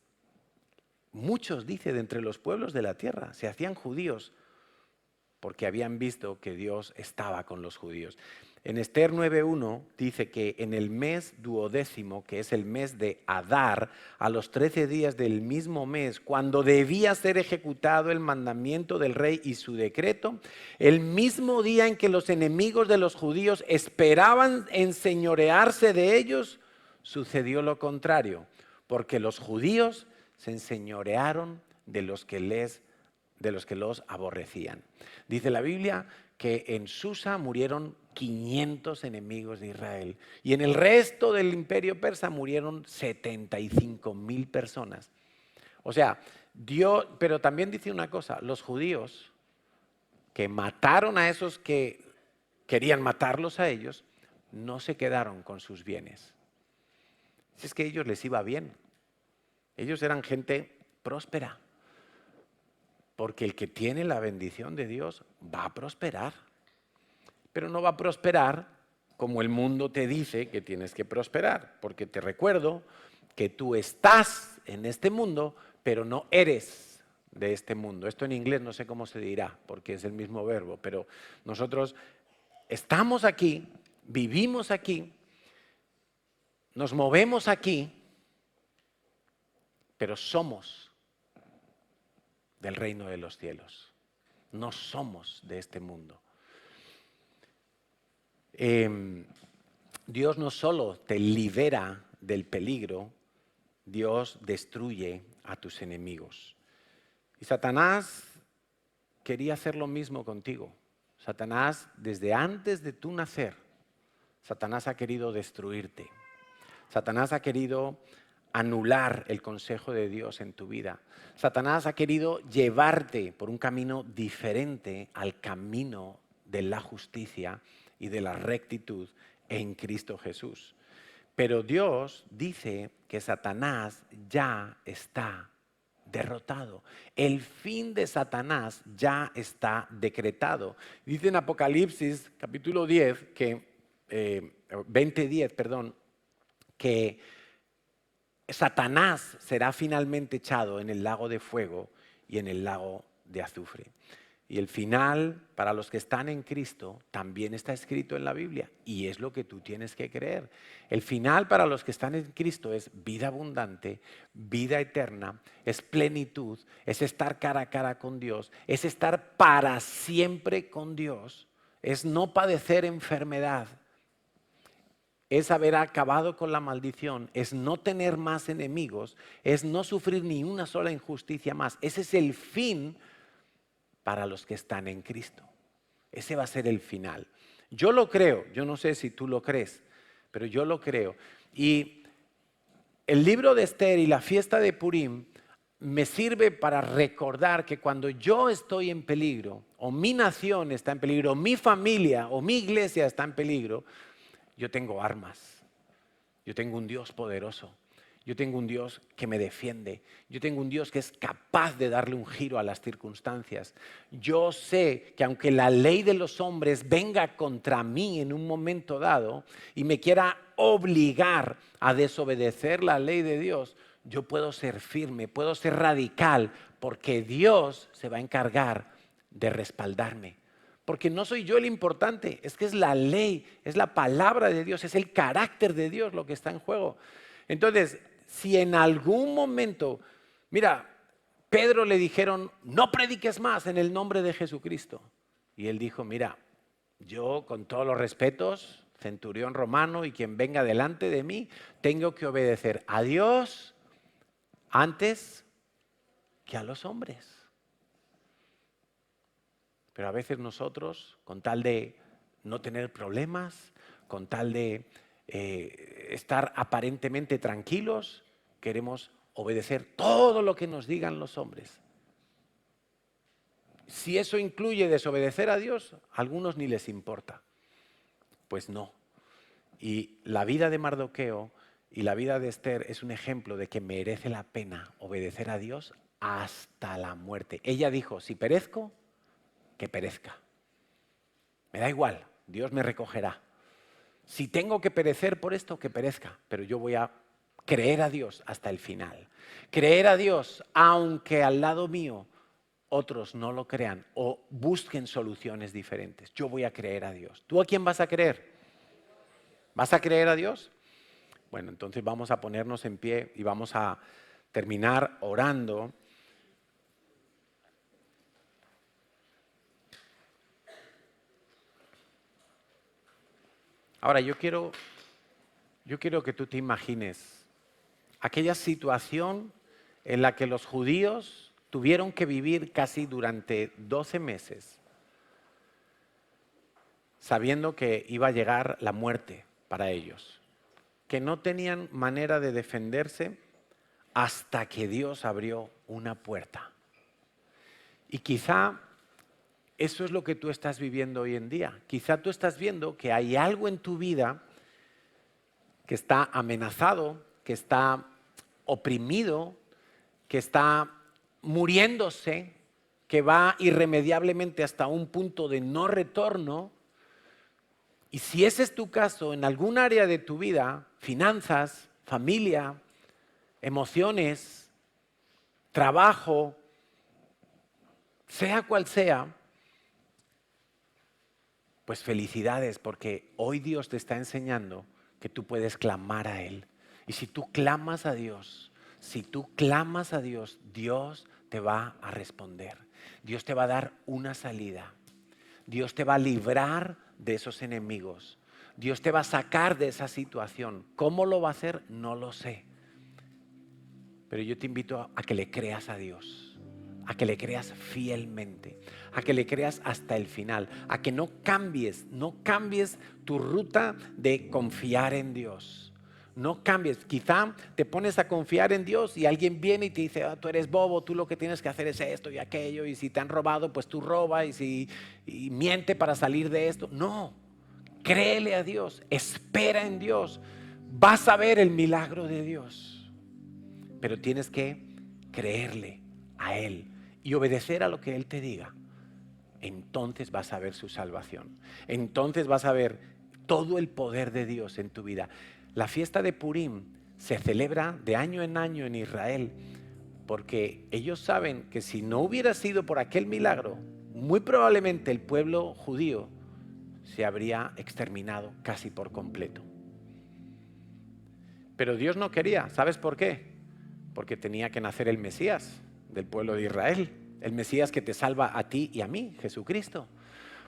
muchos, dice, de entre los pueblos de la tierra se hacían judíos porque habían visto que Dios estaba con los judíos. En Esther 9:1 dice que en el mes duodécimo, que es el mes de Adar, a los 13 días del mismo mes, cuando debía ser ejecutado el mandamiento del rey y su decreto, el mismo día en que los enemigos de los judíos esperaban enseñorearse de ellos, sucedió lo contrario, porque los judíos se enseñorearon de los que los aborrecían. Dice la Biblia que en Susa murieron 500 enemigos de Israel y en el resto del imperio persa murieron 75,000 personas. O sea, Dios, pero también dice una cosa, los judíos que mataron a esos que querían matarlos a ellos, no se quedaron con sus bienes. Es que a ellos les iba bien. Ellos eran gente próspera. Porque el que tiene la bendición de Dios va a prosperar. Pero no va a prosperar como el mundo te dice que tienes que prosperar. Porque te recuerdo que tú estás en este mundo, pero no eres de este mundo. Esto en inglés no sé cómo se dirá, porque es el mismo verbo. Pero nosotros estamos aquí, vivimos aquí, nos movemos aquí, pero somos del reino de los cielos. No somos de este mundo. Dios no solo te libera del peligro, Dios destruye a tus enemigos. Y Satanás quería hacer lo mismo contigo. Satanás, desde antes de tu nacer, Satanás ha querido destruirte. Satanás ha querido anular el consejo de Dios en tu vida. Satanás ha querido llevarte por un camino diferente al camino de la justicia y de la rectitud en Cristo Jesús. Pero Dios dice que Satanás ya está derrotado. El fin de Satanás ya está decretado. Dice en Apocalipsis capítulo 10, 20:10, que Satanás será finalmente echado en el lago de fuego y en el lago de azufre. Y el final para los que están en Cristo también está escrito en la Biblia y es lo que tú tienes que creer. El final para los que están en Cristo es vida abundante, vida eterna, es plenitud, es estar cara a cara con Dios, es estar para siempre con Dios, es no padecer enfermedad, es haber acabado con la maldición, es no tener más enemigos, es no sufrir ni una sola injusticia más. Ese es el fin para los que están en Cristo. Ese va a ser el final. Yo lo creo, yo no sé si tú lo crees, pero yo lo creo. Y el libro de Esther y la fiesta de Purim me sirve para recordar que cuando yo estoy en peligro, o mi nación está en peligro, o mi familia o mi iglesia está en peligro, yo tengo armas, yo tengo un Dios poderoso, yo tengo un Dios que me defiende, yo tengo un Dios que es capaz de darle un giro a las circunstancias. Yo sé que aunque la ley de los hombres venga contra mí en un momento dado y me quiera obligar a desobedecer la ley de Dios, yo puedo ser firme, puedo ser radical, porque Dios se va a encargar de respaldarme. Porque no soy yo el importante, es que es la ley, es la palabra de Dios, es el carácter de Dios lo que está en juego. Entonces, si en algún momento, mira, Pedro le dijeron, no prediques más en el nombre de Jesucristo. Y él dijo, mira, yo con todos los respetos, centurión romano y quien venga delante de mí, tengo que obedecer a Dios antes que a los hombres. Pero a veces nosotros, con tal de no tener problemas, con tal de estar aparentemente tranquilos, queremos obedecer todo lo que nos digan los hombres. Si eso incluye desobedecer a Dios, a algunos ni les importa. Pues no. Y la vida de Mardoqueo y la vida de Esther es un ejemplo de que merece la pena obedecer a Dios hasta la muerte. Ella dijo, si perezco, que perezca. Me da igual, Dios me recogerá. Si tengo que perecer por esto, que perezca, pero yo voy a creer a Dios hasta el final. Creer a Dios aunque al lado mío otros no lo crean o busquen soluciones diferentes. Yo voy a creer a Dios. ¿Tú a quién vas a creer? ¿Vas a creer a Dios? Bueno, entonces vamos a ponernos en pie y vamos a terminar orando. Ahora, yo quiero que tú te imagines aquella situación en la que los judíos tuvieron que vivir casi durante 12 meses, sabiendo que iba a llegar la muerte para ellos, que no tenían manera de defenderse hasta que Dios abrió una puerta. Y quizá eso es lo que tú estás viviendo hoy en día. Quizá tú estás viendo que hay algo en tu vida que está amenazado, que está oprimido, que está muriéndose, que va irremediablemente hasta un punto de no retorno. Y si ese es tu caso, en algún área de tu vida, finanzas, familia, emociones, trabajo, sea cual sea, pues felicidades, porque hoy Dios te está enseñando que tú puedes clamar a Él. Y si tú clamas a Dios, Dios te va a responder. Dios te va a dar una salida. Dios te va a librar de esos enemigos. Dios te va a sacar de esa situación. ¿Cómo lo va a hacer? No lo sé. Pero yo te invito a que le creas a Dios, a que le creas fielmente, a que le creas hasta el final, a que no cambies tu ruta de confiar en Dios. No cambies. Quizá te pones a confiar en Dios y alguien viene y te dice, tú eres bobo, tú lo que tienes que hacer es esto y aquello, y si te han robado, pues tú roba, y miente para salir de esto. No, créele a Dios, espera en Dios, vas a ver el milagro de Dios. Pero tienes que creerle a Él y obedecer a lo que Él te diga. Entonces vas a ver su salvación. Entonces vas a ver todo el poder de Dios en tu vida. La fiesta de Purim se celebra de año en año en Israel porque ellos saben que si no hubiera sido por aquel milagro, muy probablemente el pueblo judío se habría exterminado casi por completo. Pero Dios no quería. ¿Sabes por qué? Porque tenía que nacer el Mesías del pueblo de Israel, el Mesías que te salva a ti y a mí, Jesucristo.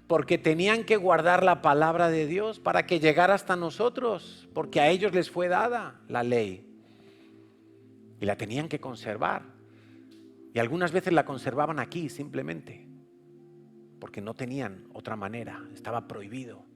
Porque tenían que guardar la palabra de Dios para que llegara hasta nosotros, porque a ellos les fue dada la ley y la tenían que conservar. Y algunas veces la conservaban aquí simplemente, porque no tenían otra manera, estaba prohibido.